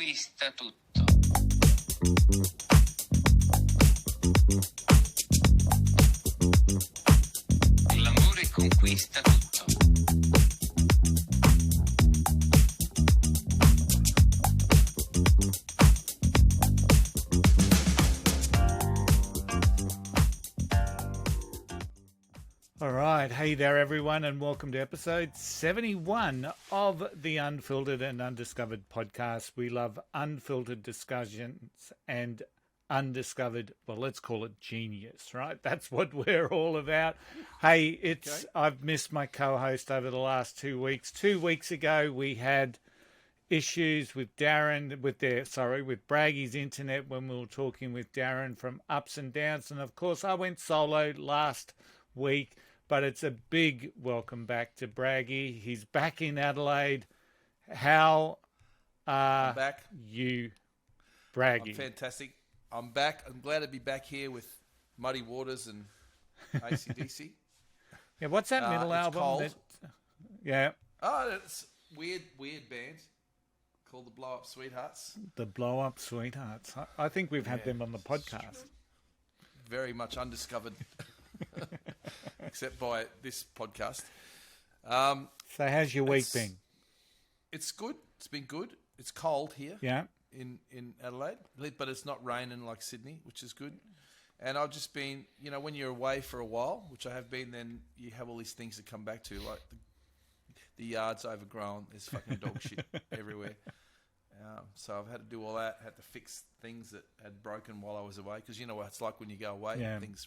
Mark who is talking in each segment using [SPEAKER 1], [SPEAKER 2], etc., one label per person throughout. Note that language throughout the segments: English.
[SPEAKER 1] conquista tutto. L'amore conquista tutto.
[SPEAKER 2] All right. Hey there, everyone, and welcome to episode 71 of the Unfiltered and Undiscovered podcast. We love unfiltered discussions and undiscovered, well, let's call it genius, right? That's what we're all about. Hey, I've missed my co-host over the last 2 weeks. 2 weeks ago, we had issues with Darren, with Braggy's internet when we were talking with Darren from Ups and Downs. And of course, I went solo last week. But it's a big welcome back to Braggy. He's back in Adelaide. How are you, Braggy?
[SPEAKER 3] I'm fantastic. I'm back. I'm glad to be back here with Muddy Waters and AC/DC.
[SPEAKER 2] Yeah, what's that middle album?
[SPEAKER 3] Cold.
[SPEAKER 2] Yeah.
[SPEAKER 3] Oh, it's weird band called the Blow Up Sweethearts.
[SPEAKER 2] The Blow Up Sweethearts. I think we've had them on the podcast.
[SPEAKER 3] Very much undiscovered. Except by this podcast.
[SPEAKER 2] So how's your week been?
[SPEAKER 3] It's good. It's been good. It's cold here.
[SPEAKER 2] Yeah.
[SPEAKER 3] In Adelaide, but it's not raining like Sydney, which is good. And I've just been, when you're away for a while, which I have been, then you have all these things to come back to, like the yard's overgrown. There's fucking dog shit everywhere. So I've had to do all that. Had to fix things that had broken while I was away, because you know what it's like when you go away.
[SPEAKER 2] Yeah.
[SPEAKER 3] Things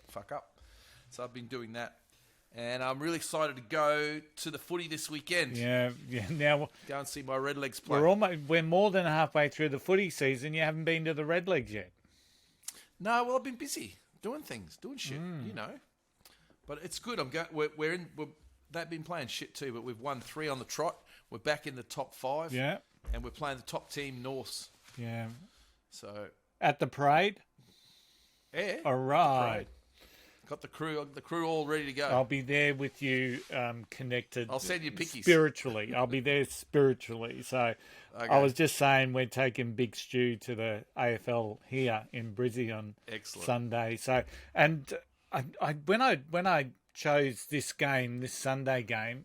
[SPEAKER 3] fuck up. So I've been doing that, and I'm really excited to go to the footy this weekend.
[SPEAKER 2] Yeah. Now
[SPEAKER 3] go and see my Redlegs play.
[SPEAKER 2] We're more than halfway through the footy season. You haven't been to the Redlegs yet.
[SPEAKER 3] No, well, I've been busy doing things, doing shit, But it's good. They've been playing shit too, but we've won 3 on the trot. We're back in the top 5.
[SPEAKER 2] Yeah,
[SPEAKER 3] and we're playing the top team, Norths.
[SPEAKER 2] Yeah.
[SPEAKER 3] So
[SPEAKER 2] at the parade.
[SPEAKER 3] Yeah.
[SPEAKER 2] All right.
[SPEAKER 3] Got the crew all ready to go.
[SPEAKER 2] I'll be there with you, connected.
[SPEAKER 3] I'll send you pickies.
[SPEAKER 2] Spiritually. I'll be there spiritually. So okay. I was just saying we're taking Big Stu to the AFL here in Brizzy on Sunday. So, and when I chose this Sunday game,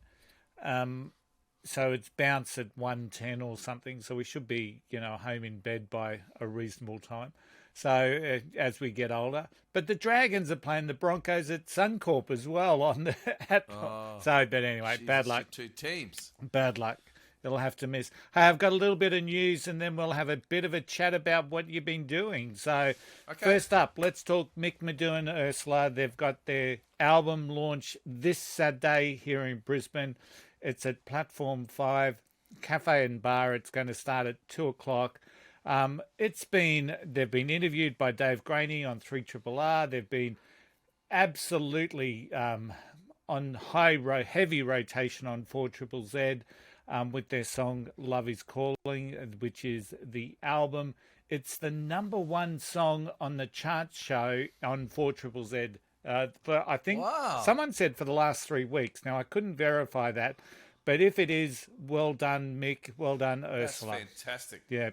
[SPEAKER 2] so it's bounced at 1:10 or something. So we should be, home in bed by a reasonable time. So as we get older, but the Dragons are playing the Broncos at Suncorp as well but anyway,
[SPEAKER 3] Jesus,
[SPEAKER 2] bad luck.
[SPEAKER 3] 2 teams.
[SPEAKER 2] Bad luck. They'll have to miss. Hey, I've got a little bit of news, and then we'll have a bit of a chat about what you've been doing. So First up, let's talk Mick Madu and Ursula. They've got their album launch this Saturday here in Brisbane. It's at Platform 5 Cafe and Bar. It's going to start at 2:00. They've been interviewed by Dave Graney on 3RRR. They've been absolutely on heavy rotation on 4ZZZ with their song Love Is Calling, which is the album. It's the #1 song on the chart show on 4ZZZ. I think someone said for the last 3 weeks. Now, I couldn't verify that. But if it is, well done, Mick. Well done, Ursula.
[SPEAKER 3] That's fantastic.
[SPEAKER 2] Yeah.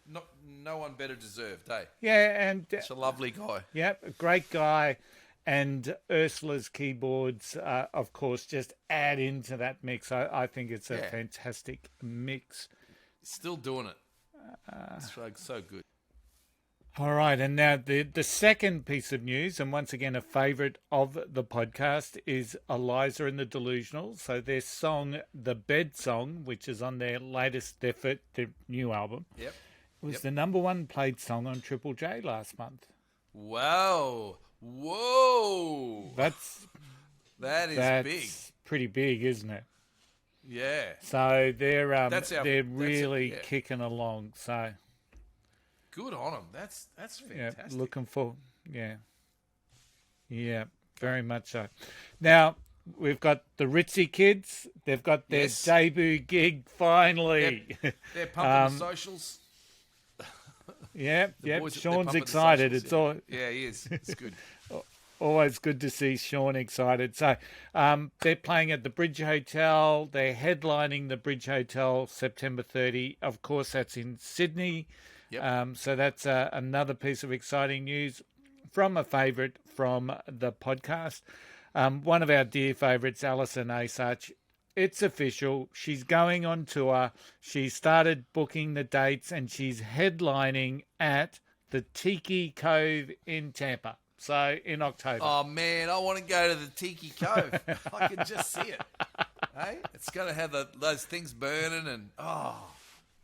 [SPEAKER 3] No one better deserved, eh?
[SPEAKER 2] Yeah, and
[SPEAKER 3] it's a lovely guy.
[SPEAKER 2] Yeah, a great guy. And Ursula's keyboards, of course, just add into that mix. I think it's a fantastic mix.
[SPEAKER 3] Still doing it. It's like so good.
[SPEAKER 2] All right, and now the second piece of news, and once again a favourite of the podcast, is Eliza and the Delusionals. So their song, The Bed Song, which is on their new album, was the #1 played song on Triple J last month.
[SPEAKER 3] Wow. Whoa.
[SPEAKER 2] That is
[SPEAKER 3] big.
[SPEAKER 2] Pretty big, isn't it?
[SPEAKER 3] Yeah.
[SPEAKER 2] So they're really kicking along. So
[SPEAKER 3] good on them. That's fantastic.
[SPEAKER 2] Yeah, looking for very much so. Now we've got the Ritzy kids. They've got their debut gig finally.
[SPEAKER 3] They're pumping the socials.
[SPEAKER 2] Yeah. Sean's excited. It's all.
[SPEAKER 3] Yeah, he is. It's good.
[SPEAKER 2] Always good to see Sean excited. So they're playing at the Bridge Hotel. They're headlining the Bridge Hotel September 30. Of course, that's in Sydney.
[SPEAKER 3] Yep.
[SPEAKER 2] So that's another piece of exciting news from a favourite from the podcast. One of our dear favourites, Alison Asach. It's official. She's going on tour. She started booking the dates and she's headlining at the Tiki Cove in Tampa. So in October.
[SPEAKER 3] Oh man, I want to go to the Tiki Cove. I can just see it. Hey, it's going to have those things burning and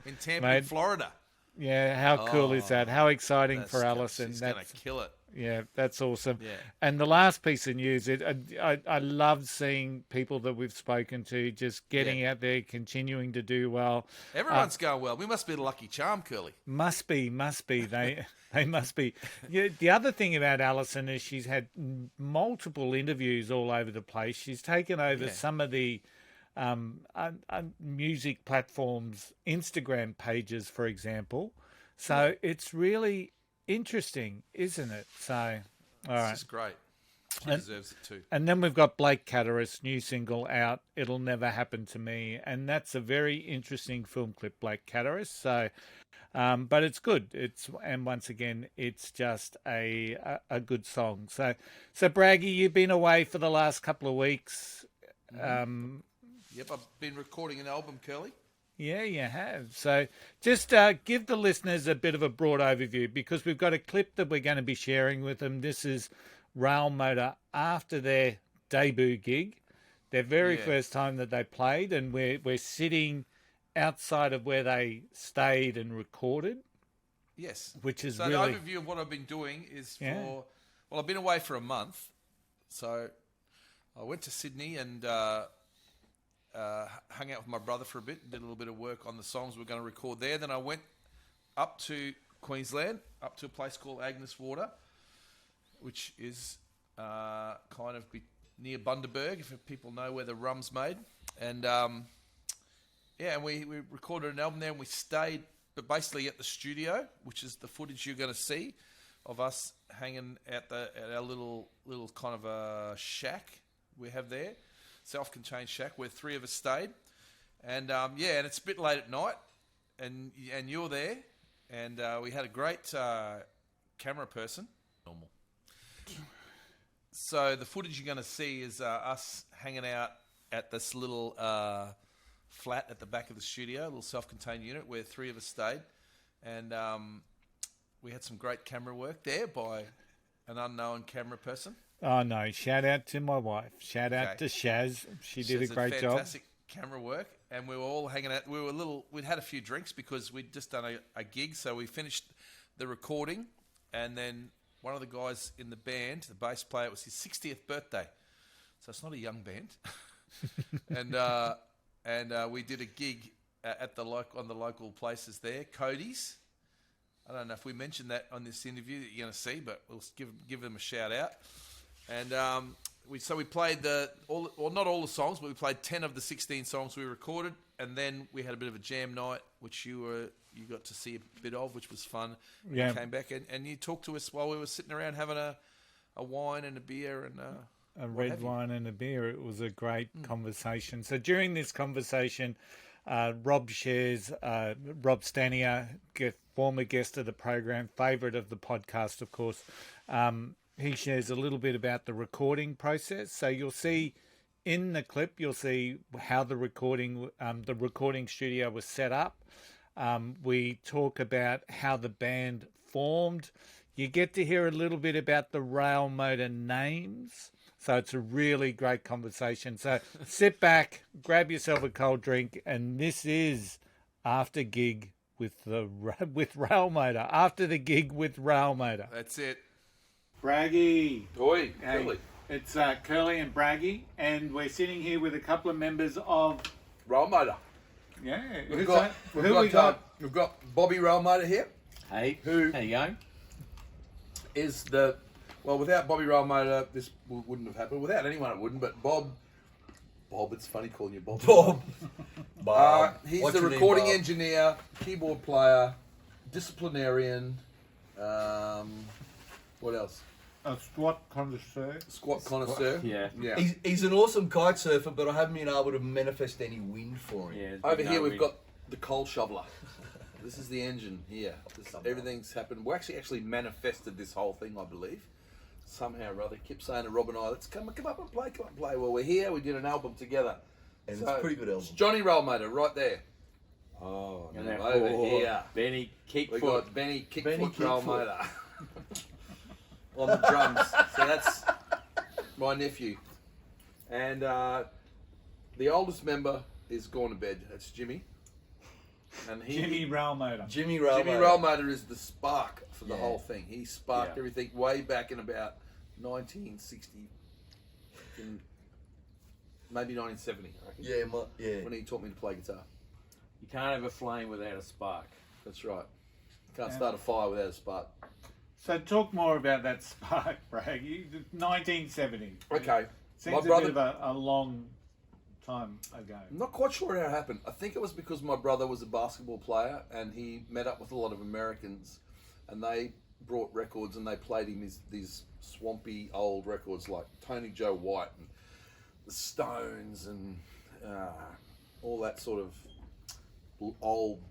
[SPEAKER 3] in Tampa, in Florida.
[SPEAKER 2] Yeah, how cool is that? How exciting for Alison.
[SPEAKER 3] She's going to kill it.
[SPEAKER 2] Yeah, that's awesome.
[SPEAKER 3] Yeah.
[SPEAKER 2] And the last piece of news, I love seeing people that we've spoken to just getting out there, continuing to do well.
[SPEAKER 3] Everyone's going well. We must be the lucky charm, Curly.
[SPEAKER 2] Must be. They must be. Yeah, the other thing about Alison is she's had multiple interviews all over the place. She's taken over some of the music platforms, Instagram pages, for example. So it's really interesting, isn't it? So, all right.
[SPEAKER 3] This is great. She deserves it too.
[SPEAKER 2] And then we've got Blake Catteris, new single out, It'll Never Happen to Me. And that's a very interesting film clip, Blake Catteris. So, but it's good. And once again, it's just a good song. So Braggy, you've been away for the last couple of weeks.
[SPEAKER 3] Yep, I've been recording an album, Curly.
[SPEAKER 2] Yeah, you have. So just give the listeners a bit of a broad overview because we've got a clip that we're going to be sharing with them. This is Railmotor after their debut gig, their very first time that they played, and we're sitting outside of where they stayed and recorded.
[SPEAKER 3] Yes.
[SPEAKER 2] Which is
[SPEAKER 3] so
[SPEAKER 2] really...
[SPEAKER 3] the overview of what I've been doing is well, I've been away for a month. So I went to Sydney and... hung out with my brother for a bit, did a little bit of work on the songs we're going to record there. Then I went up to Queensland, up to a place called Agnes Water, which is kind of near Bundaberg, if people know where the rum's made. And and we recorded an album there, and we stayed, but basically at the studio, which is the footage you're going to see of us hanging at our little kind of a shack we have there. Self-contained shack where three of us stayed, and and it's a bit late at night, and you're there, and we had a great camera person. Normal. So the footage you're going to see is us hanging out at this little flat at the back of the studio, a little self-contained unit where three of us stayed, and we had some great camera work there by an unknown camera person.
[SPEAKER 2] Oh, no. Shout out to my wife. Shout out to Shaz. She did a great job.
[SPEAKER 3] Fantastic camera work. And we were all hanging out. We'd had a few drinks because we'd just done a gig. So we finished the recording. And then one of the guys in the band, the bass player, it was his 60th birthday. So it's not a young band. and we did a gig on the local places there, Cody's. I don't know if we mentioned that on this interview that you're going to see, but we'll give them a shout out. And we played not all the songs, but we played 10 of the 16 songs we recorded, and then we had a bit of a jam night, which you got to see a bit of, which was fun. Yeah. You came back and you talked to us while we were sitting around having a wine and a beer and
[SPEAKER 2] a red wine and a beer. It was a great conversation. So during this conversation, Rob Stanier, former guest of the program, favourite of the podcast, of course. He shares a little bit about the recording process. So you'll see in the clip, you'll see how the recording studio was set up. We talk about how the band formed. You get to hear a little bit about the Railmotor names. So it's a really great conversation. So sit back, grab yourself a cold drink, and this is After Gig with Railmotor. After the Gig with Railmotor.
[SPEAKER 3] That's it.
[SPEAKER 2] Braggy.
[SPEAKER 3] Oi, Curly.
[SPEAKER 2] It's Curly and Braggy, and we're sitting here with a couple of members of
[SPEAKER 3] Railmotor.
[SPEAKER 2] Yeah.
[SPEAKER 3] We've got Bobby Railmotor here.
[SPEAKER 4] Hey,
[SPEAKER 3] how you
[SPEAKER 4] going?
[SPEAKER 3] Is without Bobby Railmotor, this wouldn't have happened. Without anyone, it wouldn't. But Bob, it's funny calling you Bob.
[SPEAKER 4] Bob.
[SPEAKER 3] He's
[SPEAKER 4] What's
[SPEAKER 3] the
[SPEAKER 4] your name,
[SPEAKER 3] recording
[SPEAKER 4] Bob?
[SPEAKER 3] engineer, keyboard player, disciplinarian. What else?
[SPEAKER 2] A squat connoisseur.
[SPEAKER 3] Squat connoisseur.
[SPEAKER 4] Yeah.
[SPEAKER 3] Yeah.
[SPEAKER 5] He's an awesome kite surfer, but I haven't been able to manifest any wind for him.
[SPEAKER 4] Yeah.
[SPEAKER 3] Over here we've got the coal shoveler. This is the engine here. Everything's happened. We actually manifested this whole thing, I believe. Somehow or other. Keep saying to Rob and I, let's come up and play. Well, we're here. We did an album together.
[SPEAKER 5] And it's a pretty good album.
[SPEAKER 3] It's Johnny Railmotor right there.
[SPEAKER 4] Oh,
[SPEAKER 3] And
[SPEAKER 4] no.
[SPEAKER 3] then over here.
[SPEAKER 4] Benny
[SPEAKER 3] We
[SPEAKER 4] Kickfoot.
[SPEAKER 3] got Benny Kickfoot
[SPEAKER 5] Kickfoot.
[SPEAKER 3] Railmotor on the drums. So that's my nephew. And the oldest member is gone to bed. That's Jimmy. And
[SPEAKER 2] Jimmy Railmotor.
[SPEAKER 5] Jimmy Railmotor.
[SPEAKER 3] Jimmy Railmotor is the spark for the
[SPEAKER 5] Yeah.
[SPEAKER 3] whole thing. He sparked
[SPEAKER 4] Yeah.
[SPEAKER 3] everything way back in about 1960, maybe 1970, I reckon.
[SPEAKER 5] Yeah.
[SPEAKER 3] When he taught me to play guitar.
[SPEAKER 4] You can't have a flame without a spark.
[SPEAKER 3] That's right. Can't
[SPEAKER 2] Yeah.
[SPEAKER 3] start a fire without a spark.
[SPEAKER 2] So talk more about that spark, Bragg. 1970.
[SPEAKER 3] Okay.
[SPEAKER 2] Seems
[SPEAKER 3] My
[SPEAKER 2] a
[SPEAKER 3] brother-
[SPEAKER 2] bit of a long time ago.
[SPEAKER 3] I'm not quite sure how it happened. I think it was because my brother was a basketball player and he met up with a lot of Americans and they brought records and they played him these swampy old records like Tony Joe White and the Stones and all that sort of old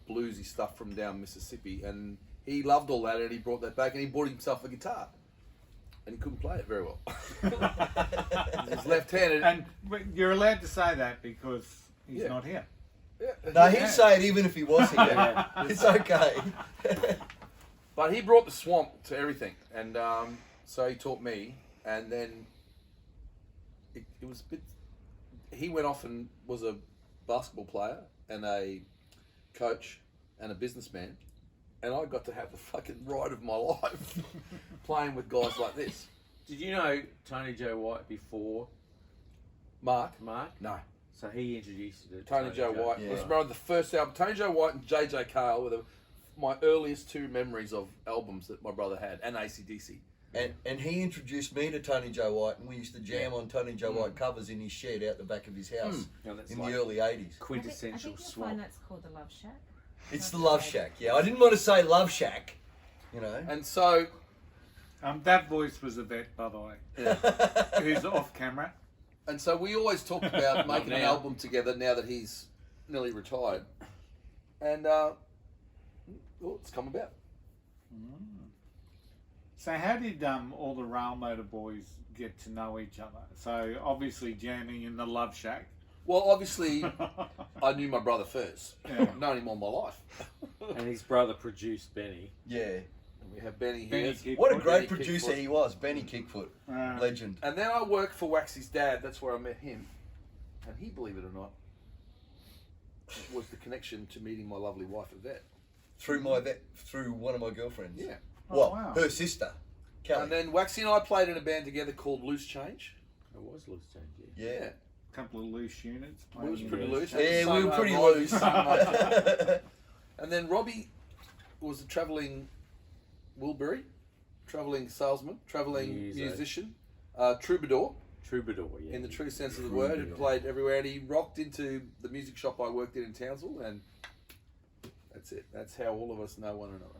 [SPEAKER 3] bluesy stuff from down Mississippi. And he loved all that and he brought that back and he bought himself a guitar. And he couldn't play it very well. He's left-handed.
[SPEAKER 2] And you're allowed to say that because he's
[SPEAKER 3] Yeah.
[SPEAKER 2] not here.
[SPEAKER 5] No, he'd say it even if he was here. It's okay.
[SPEAKER 3] But he brought the swamp to everything, and so he taught me, and then it was a bit. He went off and was a basketball player and a coach and a businessman, and I got to have the fucking ride of my life playing with guys like this.
[SPEAKER 4] Did you know Tony Joe White before
[SPEAKER 3] Mark,
[SPEAKER 4] Mark?
[SPEAKER 3] no,
[SPEAKER 4] So he introduced you to
[SPEAKER 3] Tony Joe White
[SPEAKER 5] Yeah.
[SPEAKER 3] was one of the first album. Tony Joe White and JJ Cale were my earliest two memories of albums that my brother had, and AC/DC.
[SPEAKER 5] And he introduced me to Tony Joe White, and we used to jam on Tony Joe White covers in his shed out the back of his house
[SPEAKER 4] Now that's
[SPEAKER 5] in
[SPEAKER 4] like
[SPEAKER 5] the early 80s.
[SPEAKER 6] I
[SPEAKER 4] quintessential
[SPEAKER 6] think you'll
[SPEAKER 4] swamp.
[SPEAKER 6] find that's called the Love Shack.
[SPEAKER 5] It's the Love Shack, yeah. I didn't want to say Love Shack, you know.
[SPEAKER 3] And so
[SPEAKER 2] That voice was a vet, by the way, who's off camera.
[SPEAKER 3] And so we always talked about making an
[SPEAKER 4] now.
[SPEAKER 3] album together now that he's nearly retired. And well, it's come about.
[SPEAKER 2] So how did all the Railmotor boys get to know each other? So obviously jamming in the Love Shack.
[SPEAKER 3] Well, obviously, I knew my brother first.
[SPEAKER 2] Yeah.
[SPEAKER 3] I've known him all my life.
[SPEAKER 4] And his brother produced Benny.
[SPEAKER 5] Yeah.
[SPEAKER 3] And we have Benny
[SPEAKER 2] Benny
[SPEAKER 3] here.
[SPEAKER 2] Kickfoot.
[SPEAKER 5] What a great
[SPEAKER 3] Benny
[SPEAKER 5] producer
[SPEAKER 3] Kickfoot.
[SPEAKER 5] he was, Benny Kickfoot. Legend.
[SPEAKER 3] And then I worked for Waxy's dad. That's where I met him. And he, believe it or not, was the connection to meeting my lovely wife, Yvette.
[SPEAKER 5] Through one of my girlfriends.
[SPEAKER 3] Yeah.
[SPEAKER 5] Well,
[SPEAKER 2] wow.
[SPEAKER 5] her sister, Kelly.
[SPEAKER 3] And then Waxy and I played in a band together called Loose Change.
[SPEAKER 4] It was loose change, yeah.
[SPEAKER 5] yeah.
[SPEAKER 2] A couple of loose units.
[SPEAKER 3] We was
[SPEAKER 2] playing
[SPEAKER 3] pretty
[SPEAKER 2] in
[SPEAKER 3] loose.
[SPEAKER 2] the-
[SPEAKER 5] Yeah, we were
[SPEAKER 3] Sung
[SPEAKER 5] pretty
[SPEAKER 3] home,
[SPEAKER 5] loose.
[SPEAKER 3] sung home. And then Robbie was a travelling Wilbury, travelling salesman, travelling
[SPEAKER 4] He's a-
[SPEAKER 3] musician, troubadour
[SPEAKER 4] Troubadour, yeah.
[SPEAKER 3] in the true sense of the word, who played everywhere. And he rocked into the music shop I worked in Townsville, and that's it. That's how all of us know one another.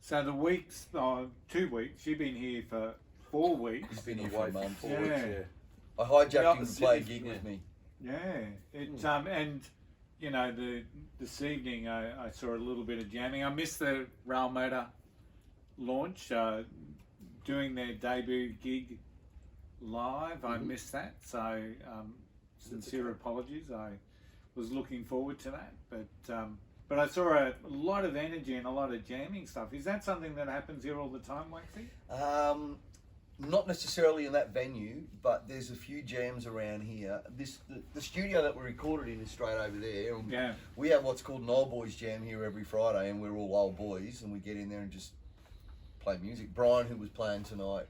[SPEAKER 2] So the weeks, 2 weeks, you've been here for 4 weeks.
[SPEAKER 5] He's been here for a month.
[SPEAKER 2] Yeah.
[SPEAKER 5] I hijacked
[SPEAKER 3] Yeah,
[SPEAKER 5] him to play a
[SPEAKER 3] Sydney,
[SPEAKER 5] gig
[SPEAKER 3] yeah.
[SPEAKER 5] with me.
[SPEAKER 2] Yeah, it and you know this evening I saw a little bit of jamming. I missed the Railmotor launch, doing their debut gig live. I missed that, so sincere apologies. I was looking forward to that, but I saw a lot of energy and a lot of jamming stuff. Is that something that happens here all the time, Waxy?
[SPEAKER 5] Not necessarily in that venue, but there's a few jams around here. The studio that we recorded in is straight over there. And
[SPEAKER 2] Yeah.
[SPEAKER 5] we have what's called an old boys jam here every Friday, and we're all old boys, and we get in there and just play music. Brian, who was playing tonight,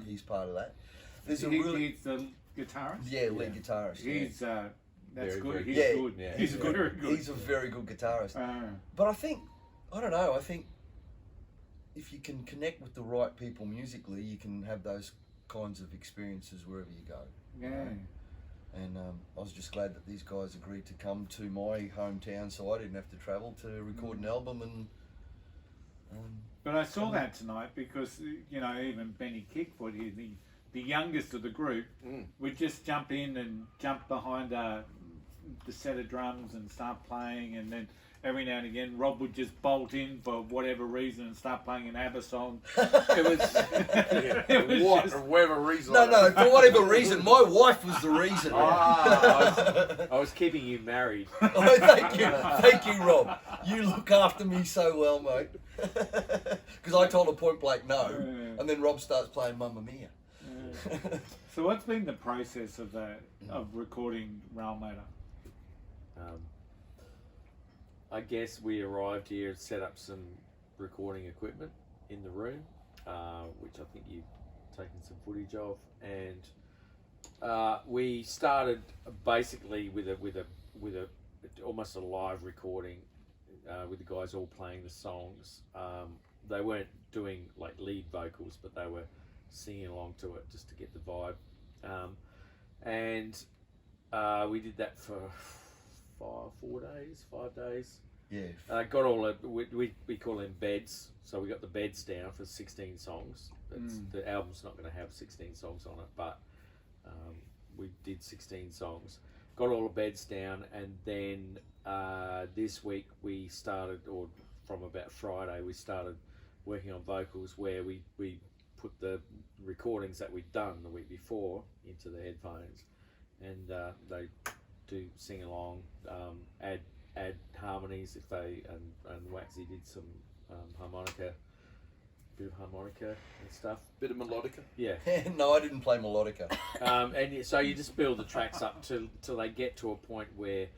[SPEAKER 5] he's part of that. There's a really
[SPEAKER 2] He's the guitarist.
[SPEAKER 5] lead guitarist. Yeah.
[SPEAKER 2] He's that's
[SPEAKER 3] Very,
[SPEAKER 2] good.
[SPEAKER 3] very
[SPEAKER 2] He's
[SPEAKER 5] good.
[SPEAKER 2] good.
[SPEAKER 3] Yeah,
[SPEAKER 2] He's
[SPEAKER 3] yeah.
[SPEAKER 2] good. Very good.
[SPEAKER 5] He's a very good guitarist.
[SPEAKER 2] Ah.
[SPEAKER 5] But I think if you can connect with the right people musically, you can have those kinds of experiences wherever you go.
[SPEAKER 2] Yeah.
[SPEAKER 5] And I was just glad that these guys agreed to come to my hometown, so I didn't have to travel to record an album and
[SPEAKER 2] But I saw that tonight because, even Benny Kickfoot, the youngest of the group, would just jump in and jump behind the set of drums and start playing, and then every now and again Rob would just bolt in for whatever reason and start playing an ABBA song. It was
[SPEAKER 3] whatever reason.
[SPEAKER 5] No, for whatever reason. My wife was the reason.
[SPEAKER 4] I was keeping you married.
[SPEAKER 5] Oh, thank you, Rob. You look after me so well, mate. Because I told her point blank no, and then Rob starts playing Mamma Mia.
[SPEAKER 2] So what's been the process of recording Railmotor?
[SPEAKER 4] I guess we arrived here and set up some recording equipment in the room, which I think you've taken some footage of, and we started basically with a almost a live recording with the guys all playing the songs. They weren't doing like lead vocals, but they were singing along to it just to get the vibe, and we did that for 5 days.
[SPEAKER 5] Yeah.
[SPEAKER 4] Got all the, we call them beds, so we got the beds down for 16 songs. The album's not going to have 16 songs on it, but we did 16 songs. Got all the beds down, and then this week we started, or from about Friday, we started working on vocals, where we put the recordings that we'd done the week before into the headphones, and they do sing along, add harmonies if they, and Waxy did some bit of harmonica and stuff.
[SPEAKER 3] Bit of melodica.
[SPEAKER 4] Yeah.
[SPEAKER 5] No, I didn't play melodica.
[SPEAKER 4] And so you just build the tracks up till they get to a point where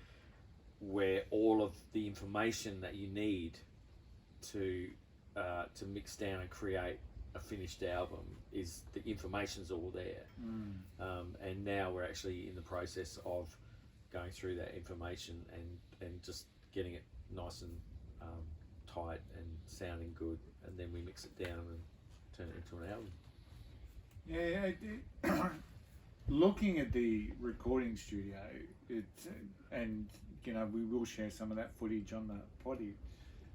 [SPEAKER 4] all of the information that you need to mix down and create a finished album is the information's all there. And now we're actually in the process of going through that information and just getting it nice and tight and sounding good, and then we mix it down and turn it into an album.
[SPEAKER 2] Yeah, looking at the recording studio, and we will share some of that footage on the potty,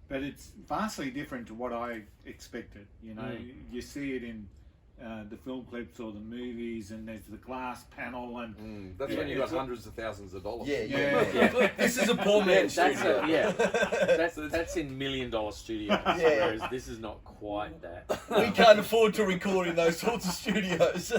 [SPEAKER 2] but it's vastly different to what I expected. You see it in the film clips or the movies, and there's the glass panel, and
[SPEAKER 3] that's when you got hundreds of thousands of dollars.
[SPEAKER 5] Yeah. This is a poor man's studio.
[SPEAKER 4] That's in $1 million studios. Whereas this is not quite that.
[SPEAKER 5] We can't afford to record in those sorts of studios.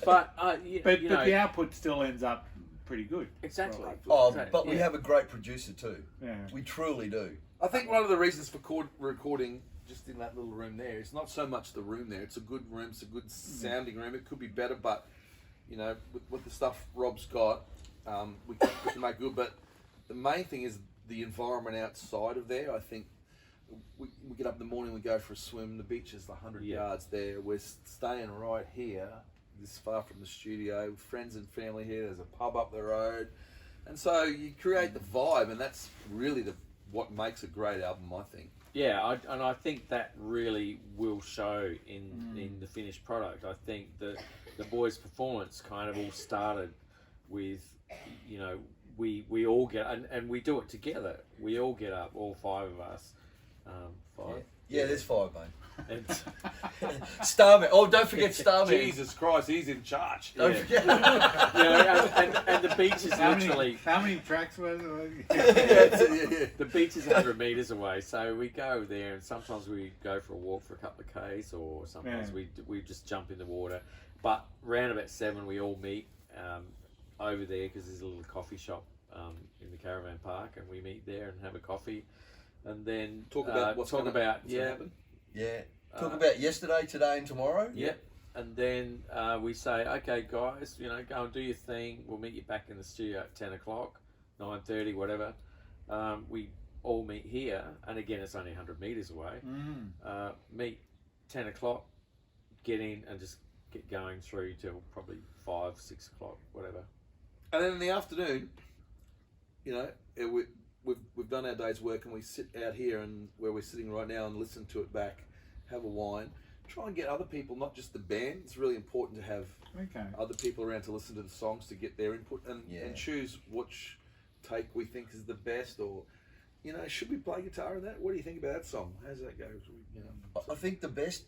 [SPEAKER 2] But the output still ends up pretty good.
[SPEAKER 4] Exactly.
[SPEAKER 5] But we have a great producer too.
[SPEAKER 2] Yeah.
[SPEAKER 5] We truly do.
[SPEAKER 3] I think one of the reasons for recording just in that little room there, it's not so much the room there. It's a good room. It's a good sounding room. It could be better, but with the stuff Rob's got, we can make good. But the main thing is the environment outside of there. I think we get up in the morning, we go for a swim. The beach is 100 yards there. We're staying right here, this far from the studio. Friends and family here. There's a pub up the road, and so you create the vibe, and that's really what makes a great album, I think.
[SPEAKER 4] Yeah, I think that really will show in the finished product. I think the boys' performance kind of all started with, we all get, and we do it together. We all get up, all 5 of us. 5?
[SPEAKER 5] Yeah, there's 5, mate.
[SPEAKER 4] And
[SPEAKER 5] Starman. Oh, don't forget Starman.
[SPEAKER 3] Jesus Christ, he's in charge.
[SPEAKER 5] Don't forget.
[SPEAKER 4] and the beach is literally...
[SPEAKER 2] How many tracks were there?
[SPEAKER 4] The beach is 100 metres away, so we go there, and sometimes we go for a walk for a couple of Ks, or sometimes we just jump in the water. But round about 7, we all meet over there, because there's a little coffee shop in the caravan park, and we meet there and have a coffee, and then
[SPEAKER 3] talk about what's going to happen.
[SPEAKER 5] Yeah. Talk about yesterday, today, and tomorrow.
[SPEAKER 4] Yep. And then we say, okay, guys, go and do your thing. We'll meet you back in the studio at 10 o'clock, 9:30, whatever. We all meet here, and again, it's only 100 metres away. Meet 10 o'clock, get in, and just get going through till probably 5, 6 o'clock, whatever.
[SPEAKER 3] And then in the afternoon, we've done our day's work, and we sit out here and where we're sitting right now and listen to it back, have a wine, try and get other people, not just the band. It's really important to have other people around to listen to the songs, to get their input and choose which take we think is the best, or you know, should we play guitar in that? What do you think about that song? How does that go? You know,
[SPEAKER 5] I think the best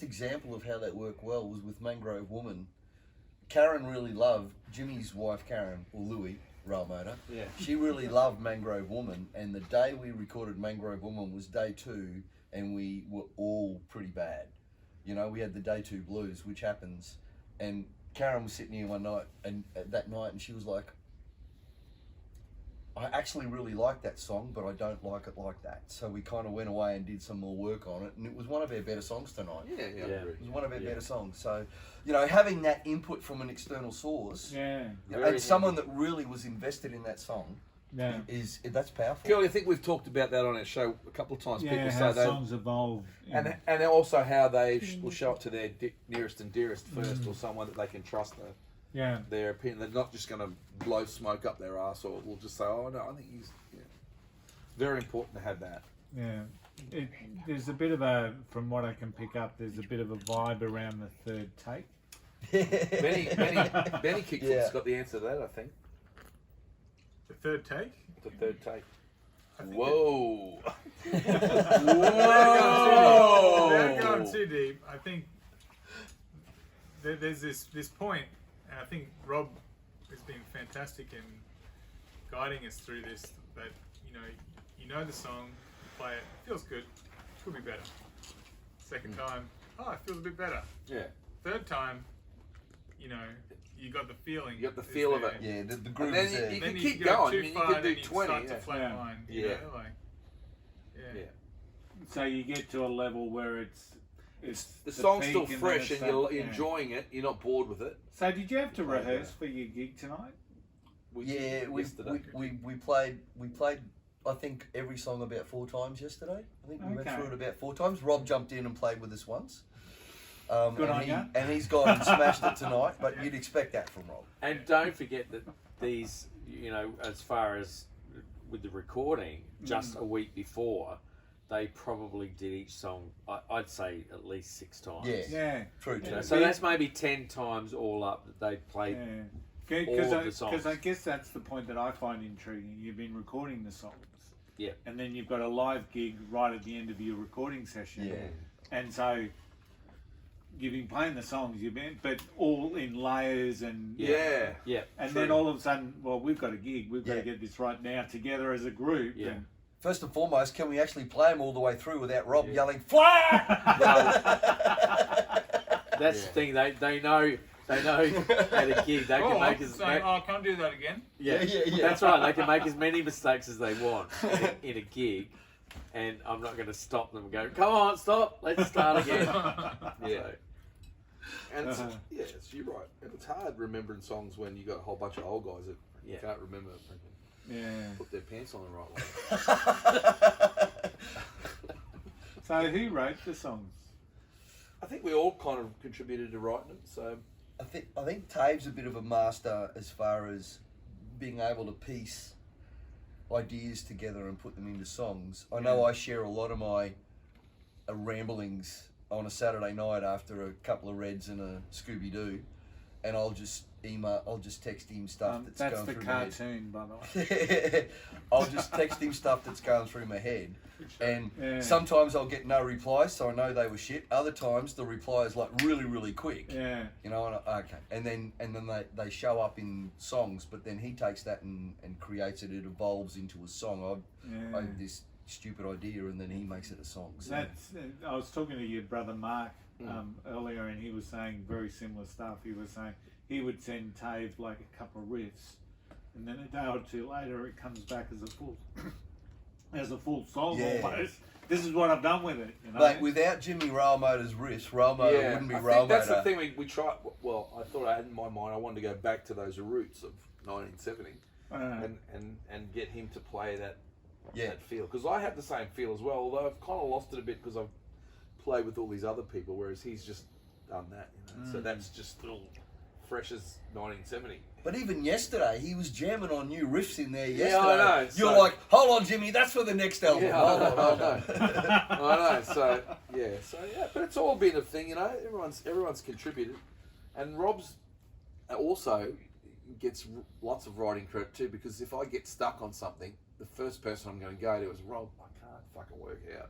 [SPEAKER 5] example of how that worked well was with Mangrove Woman. Karen really loved Jimmy's wife, Karen, or Louie, Railmotor.
[SPEAKER 4] Yeah.
[SPEAKER 5] She really loved Mangrove Woman, and the day we recorded Mangrove Woman was day 2, and we were all pretty bad. You know, we had the day 2 blues, which happens, and Karen was sitting here one night, and that night, and she was like, I actually really like that song, but I don't like it like that. So we kind of went away and did some more work on it, and it was one of our better songs tonight.
[SPEAKER 3] yeah.
[SPEAKER 5] It was one of our better songs. So, you know, having that input from an external source, and someone that really was invested in that song, that's powerful.
[SPEAKER 3] Curly, I think we've talked about that on our show a couple of times. People
[SPEAKER 2] how
[SPEAKER 3] say
[SPEAKER 2] songs evolve.
[SPEAKER 3] and also how they will show up to their nearest and dearest first, or someone that they can trust their opinion. They're not just going to blow smoke up their ass, or will just say, "Oh no, I think he's." Yeah. Very important to have that.
[SPEAKER 2] Yeah, there's a bit of a, from what I can pick up, there's a bit of a vibe around the third take.
[SPEAKER 3] Benny Kickfoot's got the answer to that, I think.
[SPEAKER 2] The third take?
[SPEAKER 3] The third take.
[SPEAKER 2] Whoa!
[SPEAKER 3] Whoa!
[SPEAKER 2] Without going too deep, I think there's this point, and I think Rob has been fantastic in guiding us through this. That you know the song, you play it, feels good, could be better. Second time, it feels a bit better.
[SPEAKER 3] Yeah.
[SPEAKER 2] Third time, you got the feeling.
[SPEAKER 3] You got the feel of it.
[SPEAKER 5] Yeah, the groove
[SPEAKER 3] And
[SPEAKER 5] is
[SPEAKER 3] then
[SPEAKER 5] there.
[SPEAKER 3] you
[SPEAKER 2] Then
[SPEAKER 3] can
[SPEAKER 2] you
[SPEAKER 3] keep
[SPEAKER 2] go
[SPEAKER 3] going.
[SPEAKER 2] too
[SPEAKER 3] I mean, you
[SPEAKER 2] far,
[SPEAKER 3] can
[SPEAKER 2] then
[SPEAKER 3] do
[SPEAKER 2] you
[SPEAKER 3] 20.
[SPEAKER 2] start to flatline.
[SPEAKER 3] Yeah.
[SPEAKER 2] So you get to a level where it's
[SPEAKER 3] The song's still
[SPEAKER 2] peak
[SPEAKER 3] fresh,
[SPEAKER 2] then
[SPEAKER 3] and you're enjoying it. You're not bored with it.
[SPEAKER 2] So did you have to rehearse for your gig tonight?
[SPEAKER 5] We played. I think every song about 4 times yesterday. I think we went through it about 4 times. Rob jumped in and played with us once.
[SPEAKER 2] Good on you.
[SPEAKER 5] And he's gone and smashed it tonight. But you'd expect that from Rob.
[SPEAKER 4] And don't forget that these, as far as with the recording, just a week before, they probably did each song, I'd say at least 6 times.
[SPEAKER 5] Yeah. True.
[SPEAKER 4] So that's maybe 10 times all up that they played all of the songs.
[SPEAKER 2] Because I guess that's the point that I find intriguing. You've been recording the songs.
[SPEAKER 4] Yeah.
[SPEAKER 2] And then you've got a live gig right at the end of your recording session. Yeah. And so you've been playing the songs, but all in layers and...
[SPEAKER 4] Yeah.
[SPEAKER 2] And then all of a sudden, well, we've got a gig. We've got to get this right now together as a group.
[SPEAKER 4] Yeah.
[SPEAKER 2] And,
[SPEAKER 5] first and foremost, can we actually play them all the way through without Rob yelling, "Flat!"
[SPEAKER 4] That's the thing. They know at a gig they can make as
[SPEAKER 2] can't do that again.
[SPEAKER 4] Yeah. That's right. They can make as many mistakes as they want in a gig, and I'm not going to stop them and go, "Come on, stop. Let's start again."
[SPEAKER 3] And you're right. And it's hard remembering songs when you got a whole bunch of old guys that you can't remember. Put their pants on the right way.
[SPEAKER 2] So who wrote the songs?
[SPEAKER 3] I think we all kind of contributed to writing it. So
[SPEAKER 5] I think Tave's a bit of a master as far as being able to piece ideas together and put them into songs. I know I share a lot of my ramblings on a Saturday night after a couple of Reds and a Scooby-Doo, and I'll just text him stuff that's going through my head.
[SPEAKER 2] That's the cartoon, by the way.
[SPEAKER 5] I'll just text him stuff that's going through my head. And sometimes I'll get no reply, so I know they were shit. Other times the reply is like really, really quick. Yeah. And then they show up in songs, but then he takes that and creates it. It evolves into a song. I have this stupid idea, and then he makes it a song. So.
[SPEAKER 2] I was talking to your brother Mark earlier, and he was saying very similar stuff. He was saying he would send Tave like a couple of riffs, and then a day or two later it comes back as a full song almost. This is what I've done with it.
[SPEAKER 5] But without Jimmy Railmotor's riffs, Railmotor wouldn't be Railmotor.
[SPEAKER 3] That's the thing we tried. Well, I thought I had in my mind I wanted to go back to those roots of 1970 and get him to play that feel, because I had the same feel as well. Although I've kind of lost it a bit because I've played with all these other people, whereas he's just done that. So that's just still fresh as 1970.
[SPEAKER 5] But even yesterday, he was jamming on new riffs in there yesterday.
[SPEAKER 3] Yeah, I know.
[SPEAKER 5] You're like, hold on, Jimmy, that's for the next album.
[SPEAKER 3] Yeah,
[SPEAKER 5] hold on.
[SPEAKER 3] I know. So but it's all been a thing, Everyone's contributed, and Rob's also gets lots of writing credit too, because if I get stuck on something, the first person I'm going to go to is Rob. I can't fucking work out.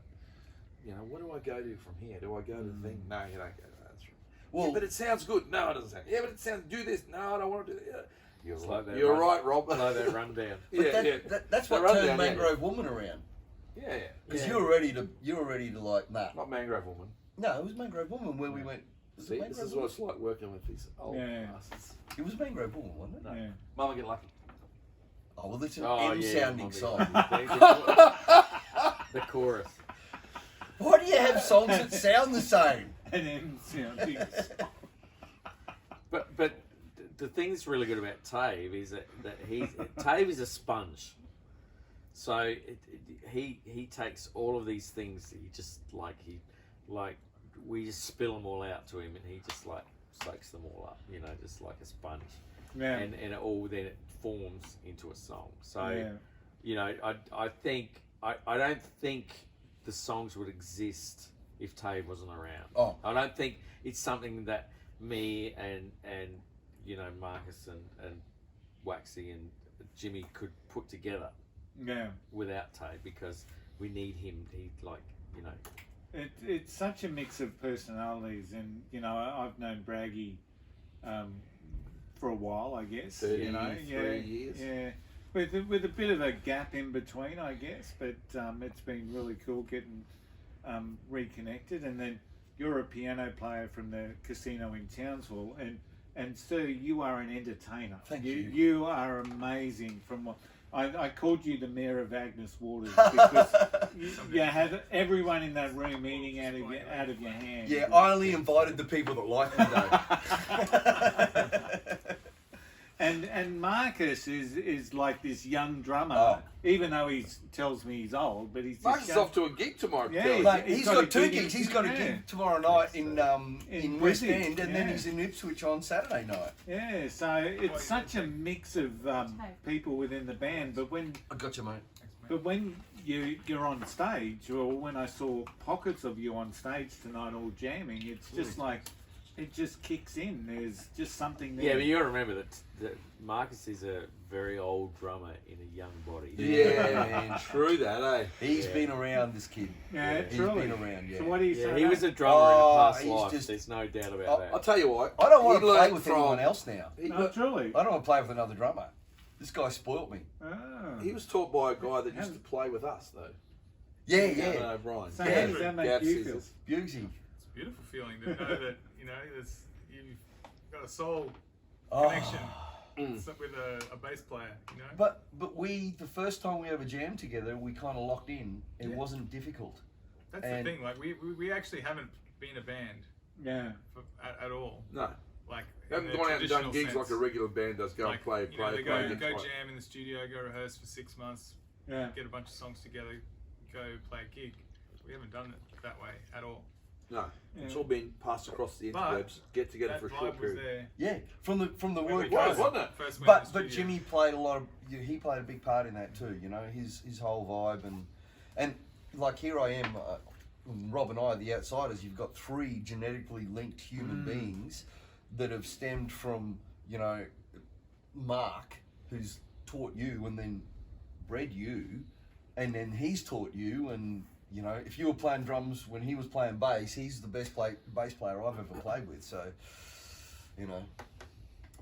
[SPEAKER 3] You know, what do I go to from here? Do I go to the thing? No, you don't go to that. That's right.
[SPEAKER 5] Well,
[SPEAKER 3] Yeah, but it sounds good. No, it doesn't sound. Yeah, but it sounds. Do this. No, I don't want to do that. Yeah.
[SPEAKER 4] It's like that
[SPEAKER 3] You're
[SPEAKER 4] run-
[SPEAKER 3] right, Rob.
[SPEAKER 4] Like that rundown.
[SPEAKER 5] but that's what
[SPEAKER 3] Run
[SPEAKER 5] turned
[SPEAKER 3] down,
[SPEAKER 5] Mangrove Woman around.
[SPEAKER 3] Yeah.
[SPEAKER 5] Because you were ready to like, nah.
[SPEAKER 3] Not Mangrove Woman.
[SPEAKER 5] No, it was Mangrove Woman where we went. Was
[SPEAKER 3] See,
[SPEAKER 5] it
[SPEAKER 3] this
[SPEAKER 5] Mangrove
[SPEAKER 3] is
[SPEAKER 5] Woman?
[SPEAKER 3] what it's like working with these old bastards.
[SPEAKER 5] It was Mangrove Woman, wasn't it?
[SPEAKER 3] No.
[SPEAKER 2] Yeah.
[SPEAKER 3] Mama Get Lucky.
[SPEAKER 5] Oh, well, it's an
[SPEAKER 4] Oh,
[SPEAKER 5] M-sounding song.
[SPEAKER 4] The chorus.
[SPEAKER 5] Why do you have songs that sound the same?
[SPEAKER 2] And then sounding.
[SPEAKER 4] But the thing that's really good about Tave is that Tave is a sponge. So he takes all of these things that he just we just spill them all out to him, and he just like soaks them all up, you know, just like a sponge.
[SPEAKER 2] Yeah.
[SPEAKER 4] And it all then it forms into a song. So
[SPEAKER 2] Yeah.
[SPEAKER 4] you know, I don't think the songs would exist if Tave wasn't around.
[SPEAKER 5] Oh.
[SPEAKER 4] I don't think it's something that me and you know Marcus and Waxy and Jimmy could put together
[SPEAKER 2] Yeah.
[SPEAKER 4] without Tave, because we need him. He you know.
[SPEAKER 2] It's such a mix of personalities, and you know I've known Braggy for a while, I guess.
[SPEAKER 3] 33
[SPEAKER 2] you know,
[SPEAKER 3] years.
[SPEAKER 2] Yeah, with a bit of a gap in between, I guess. But it's been really cool getting reconnected. And then you're a piano player from the casino in Townsville, and sir, you are an entertainer.
[SPEAKER 5] Thank you.
[SPEAKER 2] You are amazing. From what I called you the mayor of Agnes Water because you had everyone in that room eating out of your hand.
[SPEAKER 5] Yeah, I only invited the people that like me though.
[SPEAKER 2] And Marcus is like this young drummer,
[SPEAKER 5] Oh.
[SPEAKER 2] even though he tells me he's old, but he's
[SPEAKER 3] Marcus is
[SPEAKER 2] just young.
[SPEAKER 3] off to a gig tomorrow.
[SPEAKER 2] Yeah,
[SPEAKER 3] Kelly.
[SPEAKER 5] Mate,
[SPEAKER 2] He's
[SPEAKER 5] he's
[SPEAKER 2] got a
[SPEAKER 5] got two
[SPEAKER 2] gig
[SPEAKER 5] gigs. He's got a
[SPEAKER 2] yeah.
[SPEAKER 5] gig tomorrow night in West
[SPEAKER 2] Brisbane,
[SPEAKER 5] End, and then
[SPEAKER 2] yeah.
[SPEAKER 5] he's in Ipswich on Saturday night.
[SPEAKER 2] Yeah, so it's such a mix of people within the band. But when
[SPEAKER 5] I got you, mate.
[SPEAKER 2] you're on stage, or when I saw pockets of you on stage tonight, all jamming, it's just like it just kicks in. There's just something there.
[SPEAKER 4] Yeah, but you got to remember that Marcus is a very old drummer in a young body.
[SPEAKER 3] Yeah, man, true that, eh?
[SPEAKER 5] He's been around, this kid.
[SPEAKER 2] Yeah,
[SPEAKER 5] He's
[SPEAKER 2] truly.
[SPEAKER 5] been around, yeah.
[SPEAKER 2] So what do you
[SPEAKER 4] Yeah,
[SPEAKER 2] say?
[SPEAKER 4] he was a drummer
[SPEAKER 5] Oh,
[SPEAKER 4] in a past
[SPEAKER 5] he's
[SPEAKER 4] life.
[SPEAKER 5] just-
[SPEAKER 4] There's no doubt about
[SPEAKER 5] Oh,
[SPEAKER 4] that.
[SPEAKER 3] I'll tell you what.
[SPEAKER 5] I don't want
[SPEAKER 3] he
[SPEAKER 5] to play
[SPEAKER 3] learned
[SPEAKER 5] with
[SPEAKER 3] from-
[SPEAKER 5] anyone else now.
[SPEAKER 3] He,
[SPEAKER 2] No, truly.
[SPEAKER 5] I don't want to play with another drummer. This guy spoilt me.
[SPEAKER 2] Oh.
[SPEAKER 3] he was taught by a guy that used to play with us, though.
[SPEAKER 5] Yeah,
[SPEAKER 3] Gavin
[SPEAKER 5] yeah.
[SPEAKER 3] O'Brien.
[SPEAKER 2] So
[SPEAKER 5] Yeah.
[SPEAKER 2] how does that make
[SPEAKER 3] Gav
[SPEAKER 2] you feel?
[SPEAKER 3] Scissors.
[SPEAKER 5] Bugsy.
[SPEAKER 6] It's a beautiful feeling to know that you've got a soul
[SPEAKER 5] Oh.
[SPEAKER 6] connection with a bass player. You know,
[SPEAKER 5] But the first time we ever jammed together, we kind of locked in. It wasn't difficult.
[SPEAKER 6] that's
[SPEAKER 5] and-
[SPEAKER 6] the thing. Like we actually haven't been a band
[SPEAKER 2] Yeah.
[SPEAKER 6] at all.
[SPEAKER 3] No.
[SPEAKER 6] Like
[SPEAKER 3] They haven't
[SPEAKER 6] in the
[SPEAKER 3] gone out and done
[SPEAKER 6] traditional
[SPEAKER 3] gigs
[SPEAKER 6] sense.
[SPEAKER 3] like a regular band does. Go
[SPEAKER 6] Like,
[SPEAKER 3] and play,
[SPEAKER 6] you know,
[SPEAKER 3] play,
[SPEAKER 6] they
[SPEAKER 3] play.
[SPEAKER 6] go
[SPEAKER 3] play.
[SPEAKER 6] jam in the studio, go rehearse for 6 months,
[SPEAKER 2] Yeah.
[SPEAKER 6] get a bunch of songs together, go play a gig. We haven't done it that way at all.
[SPEAKER 3] No, it's
[SPEAKER 2] Yeah.
[SPEAKER 3] all been passed across the
[SPEAKER 6] But
[SPEAKER 3] interwebs. Get together
[SPEAKER 6] That
[SPEAKER 3] for a short
[SPEAKER 6] vibe was
[SPEAKER 3] period.
[SPEAKER 6] there.
[SPEAKER 5] Yeah, from the
[SPEAKER 6] when
[SPEAKER 5] word
[SPEAKER 6] we
[SPEAKER 5] go.
[SPEAKER 3] was, wasn't it?
[SPEAKER 6] First went in
[SPEAKER 5] But
[SPEAKER 6] the
[SPEAKER 5] but
[SPEAKER 6] studio.
[SPEAKER 5] Jimmy played a lot of. He played a big part in that too. You know, his whole vibe and like here I am. Rob and I are the outsiders. You've got three genetically linked human beings that have stemmed from, you know, Mark, who's taught you and then bred you, and then he's taught you. And you know, if you were playing drums when he was playing bass, he's the best bass player I've ever played with. So, you know,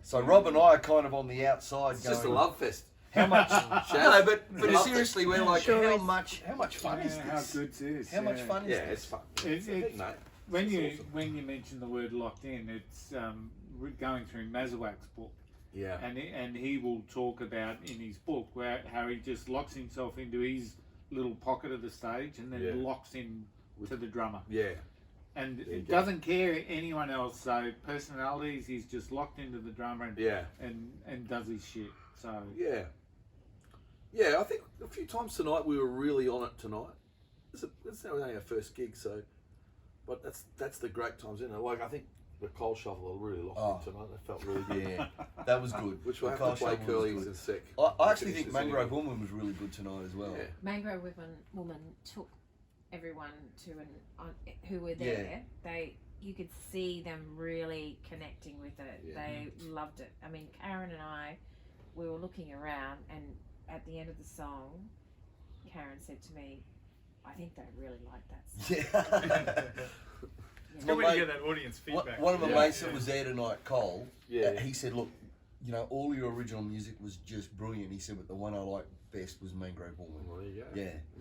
[SPEAKER 5] so Rob and I are kind of on the outside.
[SPEAKER 3] It's
[SPEAKER 5] going,
[SPEAKER 3] just a love fest.
[SPEAKER 5] How much? No, but
[SPEAKER 3] Love
[SPEAKER 5] seriously, we're like, how much fun is
[SPEAKER 2] Yeah, how
[SPEAKER 5] this?
[SPEAKER 2] good's this?
[SPEAKER 5] How much fun is
[SPEAKER 3] Yeah,
[SPEAKER 5] this?
[SPEAKER 3] it's fun.
[SPEAKER 2] It- it-
[SPEAKER 3] Mate.
[SPEAKER 2] When
[SPEAKER 3] It's
[SPEAKER 2] you
[SPEAKER 3] awesome.
[SPEAKER 2] when you mention the word locked in, it's going through Mazawak's book,
[SPEAKER 3] Yeah.
[SPEAKER 2] and he will talk about in his book how he just locks himself into his little pocket of the stage and then
[SPEAKER 3] Yeah.
[SPEAKER 2] locks in to the drummer,
[SPEAKER 3] Yeah.
[SPEAKER 2] and
[SPEAKER 3] There you
[SPEAKER 2] it
[SPEAKER 3] go.
[SPEAKER 2] doesn't care anyone else. So personalities, he's just locked into the drummer and
[SPEAKER 3] Yeah.
[SPEAKER 2] and does his shit. So
[SPEAKER 3] Yeah. Yeah, I think a few times tonight we were really on it tonight. It's only our first gig, so, but that's the great times, isn't it? Like I think the Coal Shovel really locked in tonight. That felt really good.
[SPEAKER 5] Yeah, that was good.
[SPEAKER 3] Which we'll
[SPEAKER 5] The
[SPEAKER 3] have to
[SPEAKER 5] Coal
[SPEAKER 3] play
[SPEAKER 5] Shovel was
[SPEAKER 3] Curly's
[SPEAKER 5] good.
[SPEAKER 3] in sec.
[SPEAKER 5] I actually think
[SPEAKER 3] Finishes
[SPEAKER 5] Mangrove
[SPEAKER 3] anyway.
[SPEAKER 5] Woman was really good tonight as well.
[SPEAKER 3] Yeah.
[SPEAKER 7] Mangrove Woman took everyone to who were there. You could see them really connecting with it.
[SPEAKER 3] Yeah.
[SPEAKER 7] They loved it. I mean, Karen and I, we were looking around, and at the end of the song, Karen said to me, I think they really like that song.
[SPEAKER 5] Yeah.
[SPEAKER 6] It's
[SPEAKER 5] My
[SPEAKER 6] good when you
[SPEAKER 5] mate-
[SPEAKER 6] get that audience feedback.
[SPEAKER 5] One of my
[SPEAKER 4] Yeah.
[SPEAKER 5] mates that was there tonight, Cole,
[SPEAKER 4] Yeah.
[SPEAKER 5] he said, look, you know, all your original music was just brilliant. He said, but the one I liked best was Mean Grey Woman.
[SPEAKER 4] Well, there you go.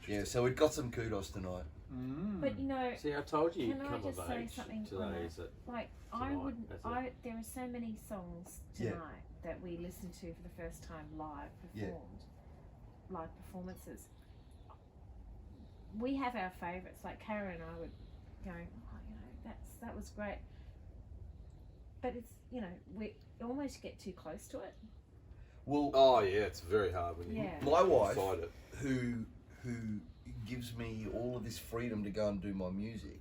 [SPEAKER 5] Yeah. So it got some kudos tonight.
[SPEAKER 7] But you know,
[SPEAKER 4] See, I told you you'd
[SPEAKER 7] can I
[SPEAKER 4] come
[SPEAKER 7] just
[SPEAKER 4] of
[SPEAKER 7] say
[SPEAKER 4] age
[SPEAKER 7] something
[SPEAKER 4] today.
[SPEAKER 7] on
[SPEAKER 4] Is it?
[SPEAKER 7] like I
[SPEAKER 4] Tonight,
[SPEAKER 7] wouldn't.
[SPEAKER 4] that's
[SPEAKER 7] There are so many songs
[SPEAKER 5] Yeah.
[SPEAKER 7] tonight that we listened to for the first time live performed, live performances. We have our favourites. Like Karen and I would go, that was great. But it's we almost get too close to it.
[SPEAKER 5] Well,
[SPEAKER 8] Oh yeah, it's very hard when you
[SPEAKER 7] Yeah.
[SPEAKER 5] my wife,
[SPEAKER 8] fight it.
[SPEAKER 5] who gives me all of this freedom to go and do my music,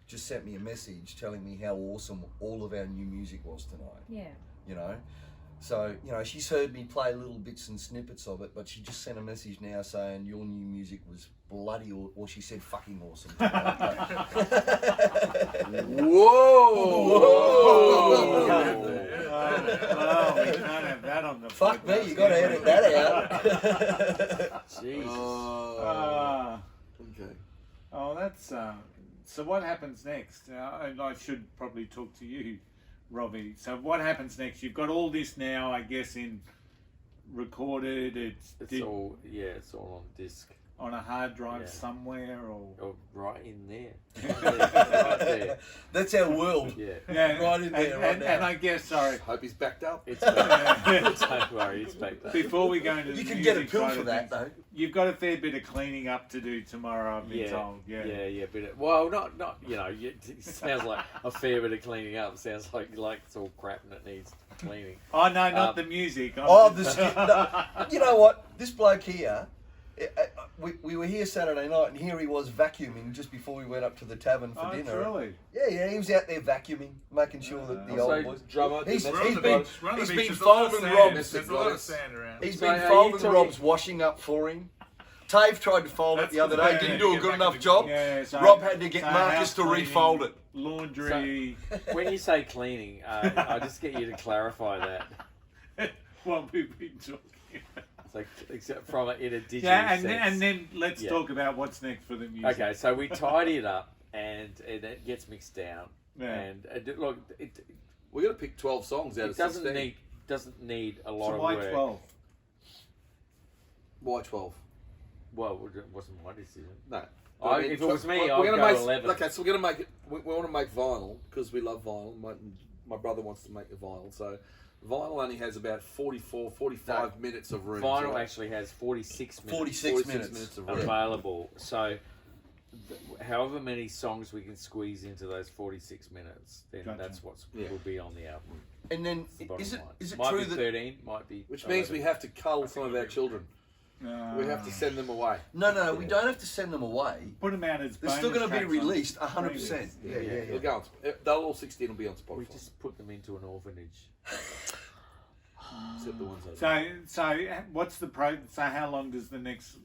[SPEAKER 5] just sent me a message telling me how awesome all of our new music was tonight.
[SPEAKER 7] Yeah.
[SPEAKER 5] You know, so she's heard me play little bits and snippets of it, but she just sent a message now saying your new music was bloody, or she said fucking awesome.
[SPEAKER 8] Whoa!
[SPEAKER 2] Oh, we can't have that on the
[SPEAKER 5] Fuck me,
[SPEAKER 2] podcast.
[SPEAKER 5] you got to edit that out.
[SPEAKER 4] Jeez.
[SPEAKER 2] Ah.
[SPEAKER 8] Okay.
[SPEAKER 2] Oh, that's so. What happens next? And I should probably talk to you, Robbie. So what happens next? You've got all this now, I guess, in recorded. It's
[SPEAKER 4] all on disc.
[SPEAKER 2] on a hard drive
[SPEAKER 4] Yeah.
[SPEAKER 2] somewhere, or
[SPEAKER 4] Oh, right in there. Right there.
[SPEAKER 5] That's our world.
[SPEAKER 4] Yeah.
[SPEAKER 2] yeah,
[SPEAKER 5] Right in there, right now.
[SPEAKER 2] And I guess, sorry,
[SPEAKER 8] Hope he's backed up.
[SPEAKER 4] It's back. Don't worry, it's back there.
[SPEAKER 2] before we go into
[SPEAKER 5] You
[SPEAKER 2] the
[SPEAKER 5] can get a
[SPEAKER 2] music
[SPEAKER 5] pill
[SPEAKER 2] side
[SPEAKER 5] for
[SPEAKER 2] of
[SPEAKER 5] that,
[SPEAKER 2] things,
[SPEAKER 5] though.
[SPEAKER 2] you've got a fair bit of cleaning up to do tomorrow. I've been told. Yeah.
[SPEAKER 4] But well, not it sounds like a fair bit of cleaning up. Sounds like it's all crap and it needs cleaning.
[SPEAKER 2] Oh no, not
[SPEAKER 4] Um,
[SPEAKER 2] the music.
[SPEAKER 5] Oh, you know what? This bloke here, we were here Saturday night, and here he was vacuuming just before we went up to the tavern for
[SPEAKER 2] Oh,
[SPEAKER 5] dinner.
[SPEAKER 2] really?
[SPEAKER 5] Yeah, he was out there vacuuming, making sure that the
[SPEAKER 4] Also,
[SPEAKER 5] old boys.
[SPEAKER 8] drummer.
[SPEAKER 5] He's
[SPEAKER 6] We're on
[SPEAKER 5] been
[SPEAKER 6] the beach. We're on the
[SPEAKER 5] he's
[SPEAKER 6] beach.
[SPEAKER 5] been
[SPEAKER 6] There's a lot of
[SPEAKER 5] folding
[SPEAKER 6] sand.
[SPEAKER 5] Rob's.
[SPEAKER 6] There's a lot of sand around.
[SPEAKER 5] He's
[SPEAKER 4] So
[SPEAKER 5] been
[SPEAKER 4] are you
[SPEAKER 5] folding
[SPEAKER 4] talking-
[SPEAKER 5] Rob's washing up for him. Tave tried to fold it
[SPEAKER 6] That's
[SPEAKER 5] the other
[SPEAKER 6] the
[SPEAKER 5] day,
[SPEAKER 6] thing,
[SPEAKER 5] didn't
[SPEAKER 6] yeah,
[SPEAKER 5] do a
[SPEAKER 6] get
[SPEAKER 5] good
[SPEAKER 6] back
[SPEAKER 5] enough
[SPEAKER 6] to the-
[SPEAKER 5] job.
[SPEAKER 2] Yeah, so,
[SPEAKER 5] Rob had to get
[SPEAKER 2] so
[SPEAKER 5] Marcus
[SPEAKER 2] house
[SPEAKER 5] to
[SPEAKER 2] cleaning,
[SPEAKER 5] refold it.
[SPEAKER 2] Laundry.
[SPEAKER 4] When you say cleaning, I just get you to clarify that.
[SPEAKER 2] What we've been talking about.
[SPEAKER 4] It's like, except from it in a digital
[SPEAKER 2] Yeah,
[SPEAKER 4] sense.
[SPEAKER 2] and then let's
[SPEAKER 4] Yeah.
[SPEAKER 2] talk about what's next for the music.
[SPEAKER 4] Okay, so we tidy it up and it gets mixed down.
[SPEAKER 2] Yeah.
[SPEAKER 4] And look,
[SPEAKER 8] We're gonna pick 12 songs out
[SPEAKER 4] it
[SPEAKER 8] of
[SPEAKER 4] doesn't
[SPEAKER 8] 16.
[SPEAKER 4] need a lot
[SPEAKER 2] So
[SPEAKER 4] of
[SPEAKER 2] why
[SPEAKER 4] work.
[SPEAKER 2] 12?
[SPEAKER 8] Why 12?
[SPEAKER 4] Well, it wasn't my decision.
[SPEAKER 8] No.
[SPEAKER 4] If it was me,
[SPEAKER 8] we're
[SPEAKER 4] I'd
[SPEAKER 8] gonna
[SPEAKER 4] go
[SPEAKER 8] make,
[SPEAKER 4] 11.
[SPEAKER 8] Okay, so we're gonna make it. We want to make vinyl because we love vinyl. My brother wants to make a vinyl, so vinyl only has about 45 minutes of room.
[SPEAKER 4] Vinyl
[SPEAKER 8] to-
[SPEAKER 4] actually has 46 minutes
[SPEAKER 5] 46 minutes.
[SPEAKER 8] of room.
[SPEAKER 4] available. So, however many songs we can squeeze into those 46 minutes, then
[SPEAKER 2] Gotcha.
[SPEAKER 4] that's what
[SPEAKER 8] Yeah.
[SPEAKER 4] will be on the album.
[SPEAKER 5] And then,
[SPEAKER 4] That's the bottom
[SPEAKER 5] is it
[SPEAKER 4] line.
[SPEAKER 5] it
[SPEAKER 4] might
[SPEAKER 5] true
[SPEAKER 4] be
[SPEAKER 5] that
[SPEAKER 4] 13, might be
[SPEAKER 8] Which means
[SPEAKER 4] 11.
[SPEAKER 8] we have to cull some of our children. We have to send them away.
[SPEAKER 5] no, we don't have to send them away.
[SPEAKER 2] Put them out as
[SPEAKER 5] They're still
[SPEAKER 2] bonus
[SPEAKER 5] going to be
[SPEAKER 2] tracks on
[SPEAKER 5] released 100%. Yeah.
[SPEAKER 8] They'll go on. They'll all 16 will be on Spotify.
[SPEAKER 4] We just put them into an orphanage.
[SPEAKER 8] Except the ones over
[SPEAKER 2] So what's the so how long does the next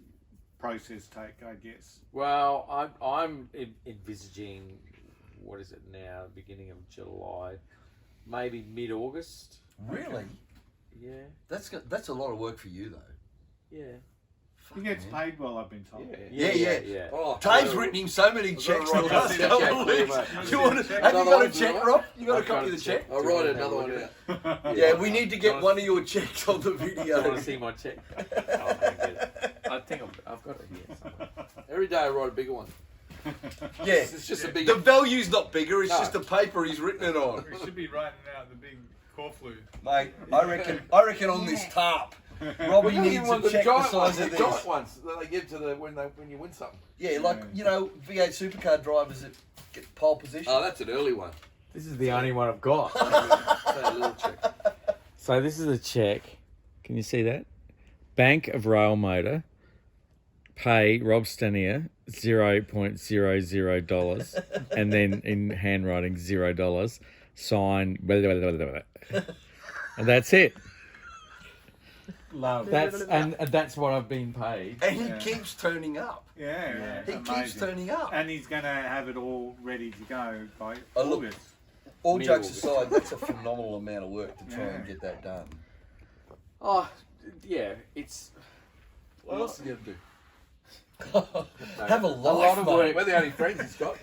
[SPEAKER 2] process take, I guess?
[SPEAKER 4] Well, I'm envisaging, what is it now, beginning of July, maybe mid-August.
[SPEAKER 5] Really?
[SPEAKER 4] Yeah,
[SPEAKER 5] That's a lot of work for you, though.
[SPEAKER 4] yeah.
[SPEAKER 2] He gets paid well, I've been told.
[SPEAKER 5] Yeah.
[SPEAKER 8] Oh,
[SPEAKER 5] Tave's written him so many checks the
[SPEAKER 8] write
[SPEAKER 5] last
[SPEAKER 8] a check
[SPEAKER 5] couple
[SPEAKER 8] for
[SPEAKER 5] of
[SPEAKER 8] you,
[SPEAKER 5] weeks.
[SPEAKER 8] mate.
[SPEAKER 5] Have you got
[SPEAKER 8] Another
[SPEAKER 5] a check,
[SPEAKER 8] one,
[SPEAKER 5] Rob? You got a
[SPEAKER 4] I've
[SPEAKER 5] copy
[SPEAKER 4] got
[SPEAKER 5] of
[SPEAKER 4] a
[SPEAKER 5] the check?
[SPEAKER 4] check.
[SPEAKER 8] I'll write another one out.
[SPEAKER 5] Yeah, we need to get one of your checks on the
[SPEAKER 4] Do you want
[SPEAKER 5] video.
[SPEAKER 4] to see my check? I'll get it. I think I've got it here somewhere.
[SPEAKER 8] Every day I write a bigger one.
[SPEAKER 5] Yeah,
[SPEAKER 8] It's just a bigger.
[SPEAKER 5] the value's not bigger, it's
[SPEAKER 8] No.
[SPEAKER 5] just the paper he's written it on.
[SPEAKER 6] We should be writing out the big core flu.
[SPEAKER 5] Mate, I reckon on this tarp, Robbie
[SPEAKER 8] You
[SPEAKER 5] needs
[SPEAKER 8] want
[SPEAKER 5] to check the size of
[SPEAKER 8] the giant
[SPEAKER 5] this.
[SPEAKER 8] ones that they give to when you win something.
[SPEAKER 5] Yeah, like, V8 supercar drivers that get pole position.
[SPEAKER 8] Oh, that's an early one.
[SPEAKER 4] This is the only one I've got.
[SPEAKER 8] Say a little check.
[SPEAKER 4] So this is a check. Can you see that? Bank of Railmotor. Pay Rob Stanier $0.00 and then in handwriting $0. Sign blah, blah, blah, blah, blah. And that's it.
[SPEAKER 2] Love.
[SPEAKER 4] And that's what I've been paid.
[SPEAKER 5] And he keeps turning up.
[SPEAKER 2] Yeah.
[SPEAKER 5] He
[SPEAKER 2] amazing.
[SPEAKER 5] keeps turning up.
[SPEAKER 2] And he's going to have it all ready to go by
[SPEAKER 5] Oh, look.
[SPEAKER 2] August.
[SPEAKER 5] All
[SPEAKER 4] Middle.
[SPEAKER 5] jokes aside, that's a phenomenal amount of work to try
[SPEAKER 2] Yeah.
[SPEAKER 5] and get that done.
[SPEAKER 4] Oh, yeah, it's...
[SPEAKER 8] What else are you gonna do?
[SPEAKER 5] Have a life,
[SPEAKER 4] of
[SPEAKER 5] mate.
[SPEAKER 4] work.
[SPEAKER 8] We're the only friends he's got.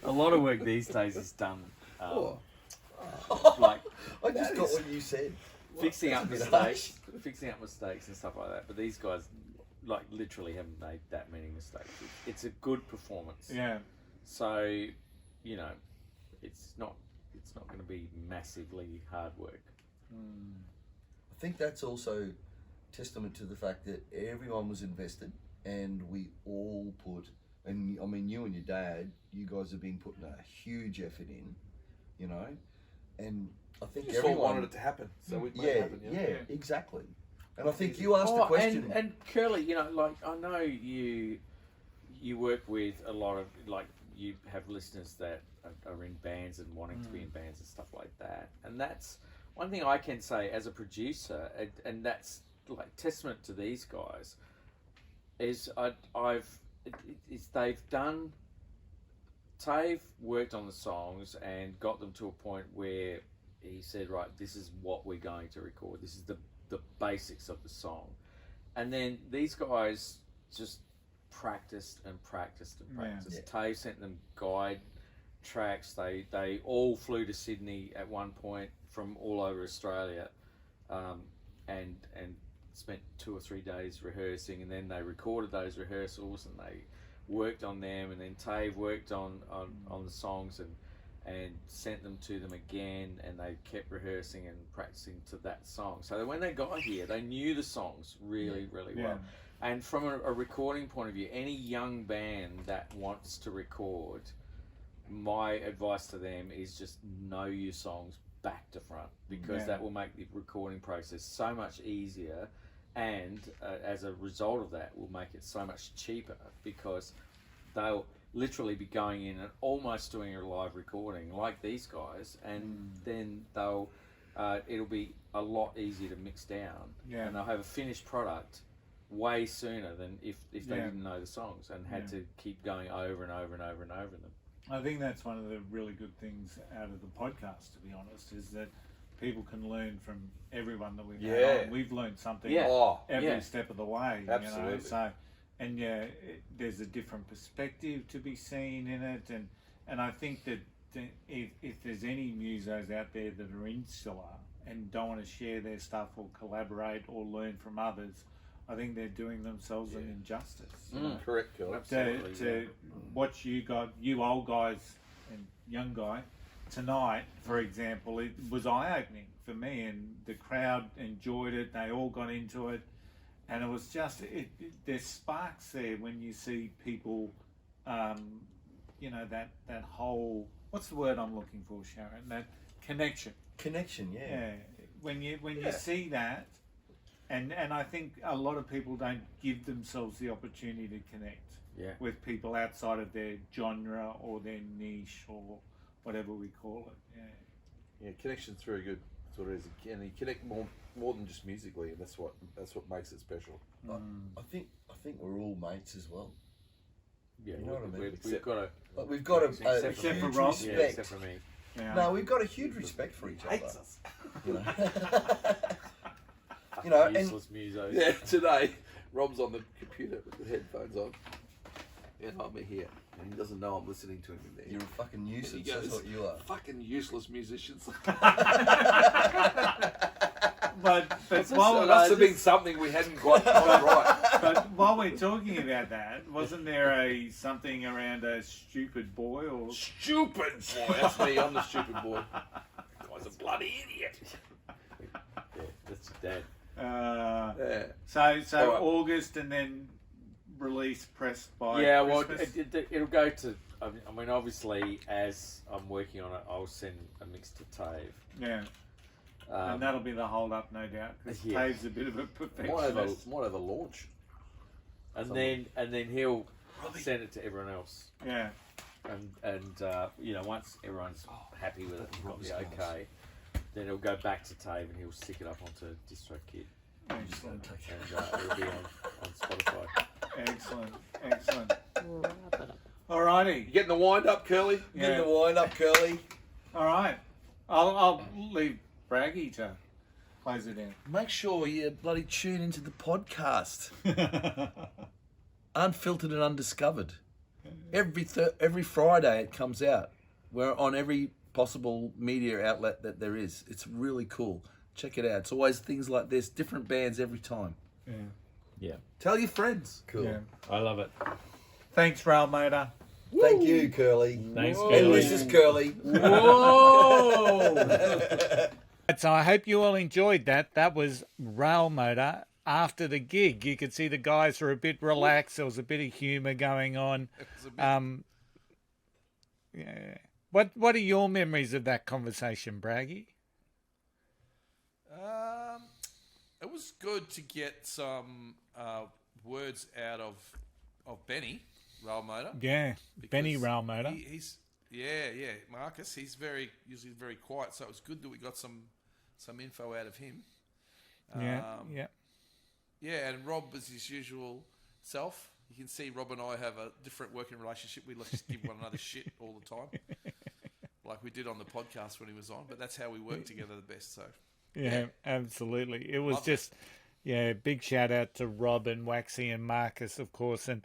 [SPEAKER 4] A lot of work these days is done. Like
[SPEAKER 5] I just got what you said.
[SPEAKER 4] fixing up
[SPEAKER 5] That's a bit
[SPEAKER 4] mistakes and stuff like that. But these guys, like, literally haven't made that many mistakes. It's a good performance.
[SPEAKER 2] Yeah.
[SPEAKER 4] So, you know, it's not going to be massively hard work.
[SPEAKER 5] I think that's also testament to the fact that everyone was invested and we all put, and I mean, you and your dad, you guys have been putting a huge effort in, you know, and I think
[SPEAKER 8] Just all
[SPEAKER 5] everyone
[SPEAKER 8] wanted it to happen, so we made it happen. You know?
[SPEAKER 5] yeah, exactly. And I think you asked the question.
[SPEAKER 4] And Curly, you know, like, I know you work with a lot of, like, you have listeners that are in bands and wanting to be in bands and stuff like that. And that's one thing I can say as a producer, and that's like testament to these guys, is Tave worked on the songs and got them to a point where he said, right, this is what we're going to record. This is the basics of the song. And then these guys just practiced and practiced and practiced.
[SPEAKER 5] Yeah.
[SPEAKER 4] Tave sent them guide tracks. They all flew to Sydney at one point from all over Australia, and spent 2 or 3 days rehearsing, and then they recorded those rehearsals and they worked on them, and then Tave worked on the songs and sent them to them again, and they kept rehearsing and practicing to that song. So when they got here, they knew the songs really well. And from a recording point of view, any young band that wants to record, my advice to them is just know your songs back to front, because that will make the recording process so much easier, and as a result of that will make it so much cheaper, because they'll literally be going in and almost doing a live recording like these guys, and then they'll it'll be a lot easier to mix down, and they'll have a finished product way sooner than if they didn't know the songs and had to keep going over and over and over and over them.
[SPEAKER 2] I think that's one of the really good things out of the podcast, to be honest, is that people can learn from everyone that we've had on. We've learned something every step of the way.
[SPEAKER 8] Absolutely.
[SPEAKER 2] You know? So, and there's a different perspective to be seen in it, and I think that if there's any musos out there that are insular and don't want to share their stuff or collaborate or learn from others, I think they're doing themselves an injustice. You know?
[SPEAKER 8] Correct, Phil.
[SPEAKER 2] To what you old guys and young guy tonight, for example, it was eye-opening for me, and the crowd enjoyed it. They all got into it, and it was just there's sparks there when you see people, you know, that whole, what's the word I'm looking for, Sharon? That connection.
[SPEAKER 5] Connection,
[SPEAKER 2] Yeah. When you see that. And I think a lot of people don't give themselves the opportunity to connect with people outside of their genre or their niche or whatever we call it.
[SPEAKER 8] Yeah, connection's very good. That's what it is. And you connect more than just musically, and that's what makes it special.
[SPEAKER 5] I think we're all mates as well.
[SPEAKER 4] Yeah,
[SPEAKER 5] you know what I mean.
[SPEAKER 8] We've got a
[SPEAKER 5] We've got a huge
[SPEAKER 2] Ross.
[SPEAKER 5] respect.
[SPEAKER 4] except for me.
[SPEAKER 2] Yeah.
[SPEAKER 5] No, we've got a huge respect for each other.
[SPEAKER 8] hates us.
[SPEAKER 5] You know, you know, and
[SPEAKER 4] Useless musos.
[SPEAKER 8] Yeah, today Rob's on the computer with the headphones on, and I'm here, and he doesn't know I'm listening to him in there.
[SPEAKER 5] you're a fucking nuisance.
[SPEAKER 8] He goes,
[SPEAKER 5] That's what you are.
[SPEAKER 8] Fucking useless musicians.
[SPEAKER 2] But
[SPEAKER 8] Must have been something we hadn't got right.
[SPEAKER 2] But while we're talking about that, wasn't there something around a stupid boy or
[SPEAKER 8] Stupid boy. That's me. I'm the stupid boy. Guy's a bloody idiot.
[SPEAKER 4] Yeah, that's your dad.
[SPEAKER 8] Yeah.
[SPEAKER 2] So
[SPEAKER 8] Right.
[SPEAKER 2] August, and then release pressed by Christmas?
[SPEAKER 4] It'll go to. I mean, obviously, as I'm working on it, I'll send a mix to Tave.
[SPEAKER 2] Yeah. And that'll be the hold up, no doubt, because Tave's a bit of a perfectionist.
[SPEAKER 8] Might have a launch.
[SPEAKER 4] And then he'll send it to everyone else.
[SPEAKER 2] Yeah.
[SPEAKER 4] And you know, once everyone's happy with it and got the okay, then it'll go back to Tave and he'll stick it up onto DistroKid.
[SPEAKER 2] Excellent.
[SPEAKER 4] And it'll be on Spotify.
[SPEAKER 2] Excellent. Alrighty.
[SPEAKER 8] You getting the wind up, Curly?
[SPEAKER 5] Getting the wind up, Curly.
[SPEAKER 2] All right. I'll leave Braggy to close it in.
[SPEAKER 3] Make sure you bloody tune into the podcast. Unfiltered and Undiscovered. Every Friday it comes out. We're on every possible media outlet that there is. It's really cool. Check it out. It's always things like this, different bands every time.
[SPEAKER 2] Yeah.
[SPEAKER 4] Yeah,
[SPEAKER 3] Tell your friends.
[SPEAKER 5] Cool.
[SPEAKER 2] Yeah.
[SPEAKER 4] I love it.
[SPEAKER 2] Thanks, Railmotor.
[SPEAKER 5] Thank you, Curly.
[SPEAKER 4] Thanks,
[SPEAKER 5] And
[SPEAKER 4] Curly.
[SPEAKER 5] this is Curly.
[SPEAKER 2] Whoa! So I hope you all enjoyed that. That was Railmotor after the gig. You could see the guys were a bit relaxed. There was a bit of humour going on. Yeah. What are your memories of that conversation, Braggy?
[SPEAKER 3] It was good to get some words out of Benny Railmotor.
[SPEAKER 2] Yeah, Benny
[SPEAKER 3] because
[SPEAKER 2] Railmotor.
[SPEAKER 3] He's Marcus. He's usually very quiet, so it was good that we got some info out of him.
[SPEAKER 2] Yeah.
[SPEAKER 3] Yeah, and Rob was his usual self. You can see Rob and I have a different working relationship. We just give one another shit all the time, like we did on the podcast when he was on. But that's how we work together the best. So
[SPEAKER 2] Yeah, absolutely. It was
[SPEAKER 3] Love
[SPEAKER 2] just, big shout out to Rob and Waxy and Marcus, of course, and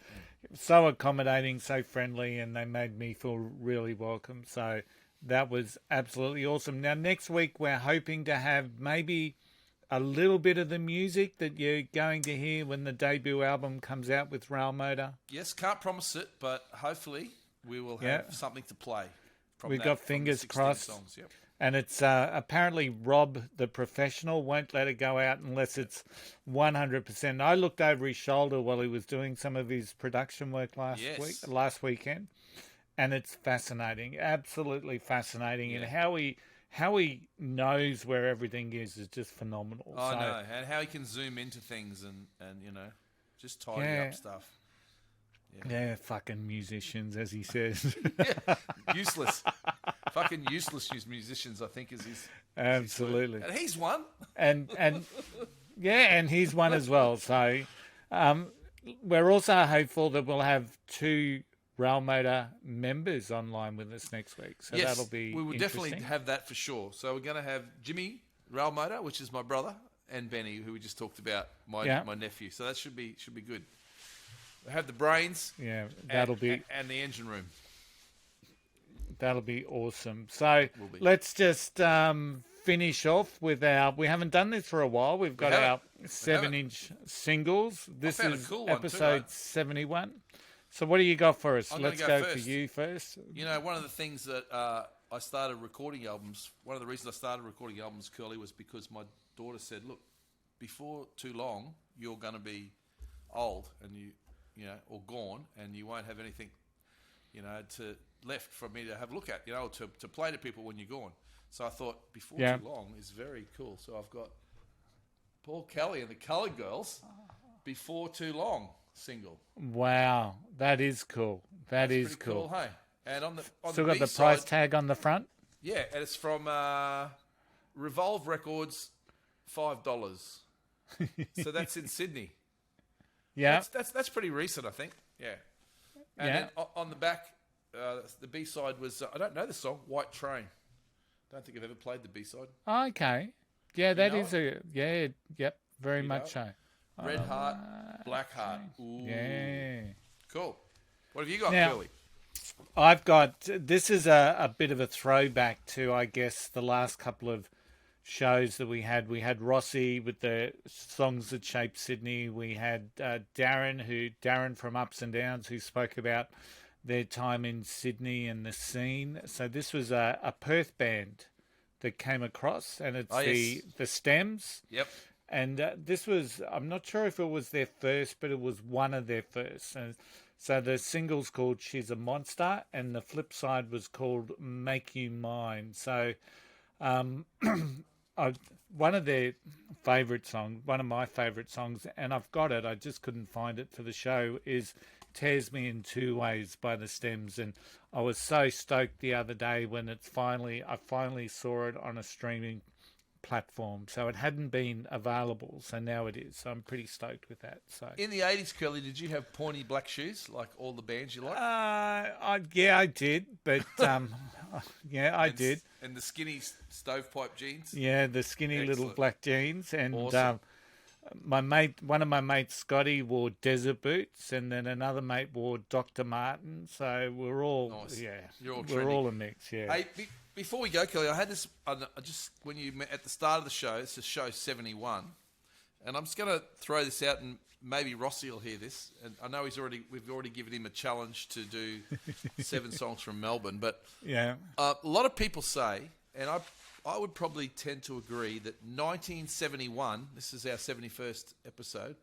[SPEAKER 2] so accommodating, so friendly, and they made me feel really welcome. So that was absolutely awesome. Now, next week, we're hoping to have maybe a little bit of the music that you're going to hear when the debut album comes out with Railmotor.
[SPEAKER 3] yes, can't promise it, but hopefully we will have something to play.
[SPEAKER 2] We've got fingers
[SPEAKER 3] 16
[SPEAKER 2] crossed.
[SPEAKER 3] Songs, yep.
[SPEAKER 2] And it's apparently Rob, the professional, won't let it go out unless it's 100%. I looked over his shoulder while he was doing some of his production work last weekend, and it's fascinating, absolutely fascinating. And how he knows where everything is just phenomenal.
[SPEAKER 3] I know, and how he can zoom into things and just tidy up stuff.
[SPEAKER 2] Yeah, fucking musicians, as he says.
[SPEAKER 3] Useless. Fucking useless musicians, I think, is his.
[SPEAKER 2] Absolutely.
[SPEAKER 3] And he's one.
[SPEAKER 2] And he's one as well. So we're also hopeful that we'll have 2 Railmotor members online with us next week. So that'll be
[SPEAKER 3] we will
[SPEAKER 2] interesting.
[SPEAKER 3] definitely have that for sure. So we're going to have Jimmy Railmotor, which is my brother, and Benny, who we just talked about, my nephew. So that should be good. We have the brains.
[SPEAKER 2] Yeah,
[SPEAKER 3] and the engine room.
[SPEAKER 2] That'll be awesome. So let's just finish off with we haven't done this for a while. We've got our 7-inch singles. This is
[SPEAKER 3] cool
[SPEAKER 2] episode 71. So what do you got for us? Let's go for
[SPEAKER 3] first.
[SPEAKER 2] you first.
[SPEAKER 3] You know, one of the things that I started recording albums, one of the reasons I started recording albums, Curly, was because my daughter said, look, before too long, you're going to be old and or gone, and you won't have anything, left for me to have a look at, to play to people when you're gone. So I thought before too long is very cool. So I've got Paul Kelly and the Coloured Girls, Before Too Long single.
[SPEAKER 2] Wow, that is cool. That's
[SPEAKER 3] pretty cool. Hey, and on the
[SPEAKER 2] still got the
[SPEAKER 3] B-side,
[SPEAKER 2] price tag on the front.
[SPEAKER 3] Yeah, and it's from Revolve Records, $5. So that's in Sydney.
[SPEAKER 2] Yeah,
[SPEAKER 3] that's pretty recent, I think. Yeah. And then on the back, the B-side was, I don't know the song, White Train. Don't think I've ever played the B-side.
[SPEAKER 2] Okay. Yeah, that is very much so.
[SPEAKER 3] Red Heart, Black Heart. Ooh.
[SPEAKER 2] Yeah.
[SPEAKER 3] Cool. What have you got,
[SPEAKER 2] Now,
[SPEAKER 3] Curly?
[SPEAKER 2] I've got, this is a bit of a throwback to, I guess, the last couple of shows that we had. We had Rossi with the songs that shaped Sydney. We had Darren from Ups and Downs, who spoke about their time in Sydney and the scene. So this was a Perth band that came across, and it's the Stems.
[SPEAKER 3] Yep.
[SPEAKER 2] And this was, I'm not sure if it was their first, but it was one of their first. And so the single's called She's a Monster, and the flip side was called Make You Mine. So one of their favourite songs, one of my favourite songs, and I've got it, I just couldn't find it for the show, is Tears Me in Two Ways by the Stems. And I was so stoked the other day when I finally saw it on a streaming platform, so it hadn't been available, so now it is. So I'm pretty stoked with that. So
[SPEAKER 3] In the 80s, Curly, did you have pointy black shoes like all the bands you like?
[SPEAKER 2] I did, but yeah, I did.
[SPEAKER 3] And the skinny stovepipe jeans?
[SPEAKER 2] Yeah, the skinny little
[SPEAKER 3] Excellent.
[SPEAKER 2] black jeans, and
[SPEAKER 3] Awesome.
[SPEAKER 2] one of my mates, Scotty, wore desert boots, and then another mate wore Dr. Martin. So we're all
[SPEAKER 3] Nice.
[SPEAKER 2] we're
[SPEAKER 3] trendy.
[SPEAKER 2] all a mix. Yeah.
[SPEAKER 3] Hey, before we go, Kelly, I had this. I just when you met at the start of the show, it's a show 71, and I'm just going to throw this out, and maybe Rossi will hear this. And I know we've already given him a challenge to do 7 songs from Melbourne, but
[SPEAKER 2] Yeah.
[SPEAKER 3] a lot of people say, and I would probably tend to agree that 1971. This is our 71st episode.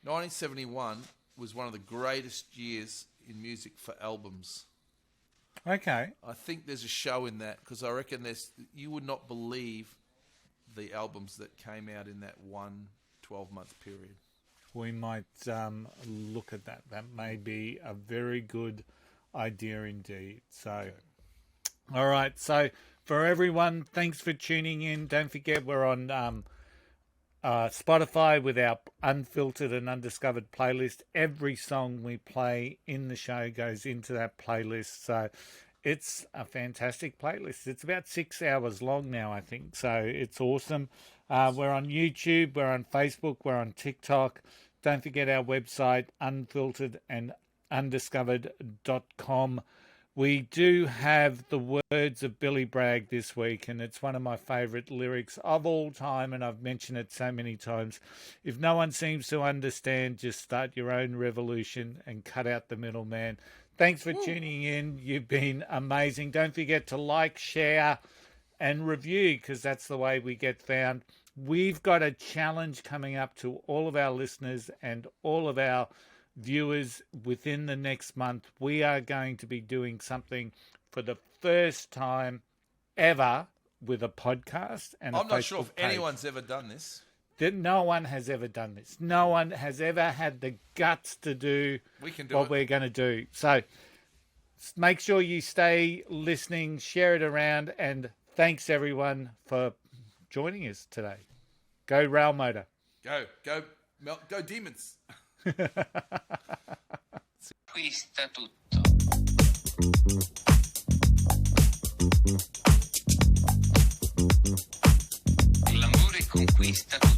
[SPEAKER 3] 1971 was one of the greatest years in music for albums.
[SPEAKER 2] Okay.
[SPEAKER 3] I think there's a show in that because I reckon you would not believe the albums that came out in that 12-month period.
[SPEAKER 2] We might look at that. That may be a very good idea indeed. So, all right. So, for everyone, thanks for tuning in. Don't forget we're on Spotify with our Unfiltered and Undiscovered playlist. Every song we play in the show goes into that playlist. So, it's a fantastic playlist. It's about 6 hours long now, I think. So, it's awesome. We're on YouTube, we're on Facebook, we're on TikTok. Don't forget our website, unfiltered and undiscovered.com. We do have the words of Billy Bragg this week, and it's one of my favourite lyrics of all time, and I've mentioned it so many times. If no one seems to understand, just start your own revolution and cut out the middleman. Thanks for tuning in. You've been amazing. Don't forget to like, share, and review, because that's the way we get found. We've got a challenge coming up to all of our listeners and all of our viewers within the next month. We are going to be doing something for the first time ever with a podcast and
[SPEAKER 3] I'm
[SPEAKER 2] a
[SPEAKER 3] not sure
[SPEAKER 2] Facebook
[SPEAKER 3] if
[SPEAKER 2] page.
[SPEAKER 3] anyone's ever done this.
[SPEAKER 2] No one has ever done this. No one has ever had the guts to do
[SPEAKER 3] We can do
[SPEAKER 2] what
[SPEAKER 3] it.
[SPEAKER 2] we're going to do. So make sure you stay listening, share it around, and thanks everyone for joining us today. Go Railmotor.
[SPEAKER 3] Go Demons.
[SPEAKER 1] Conquista tutto. L'amore conquista tutto.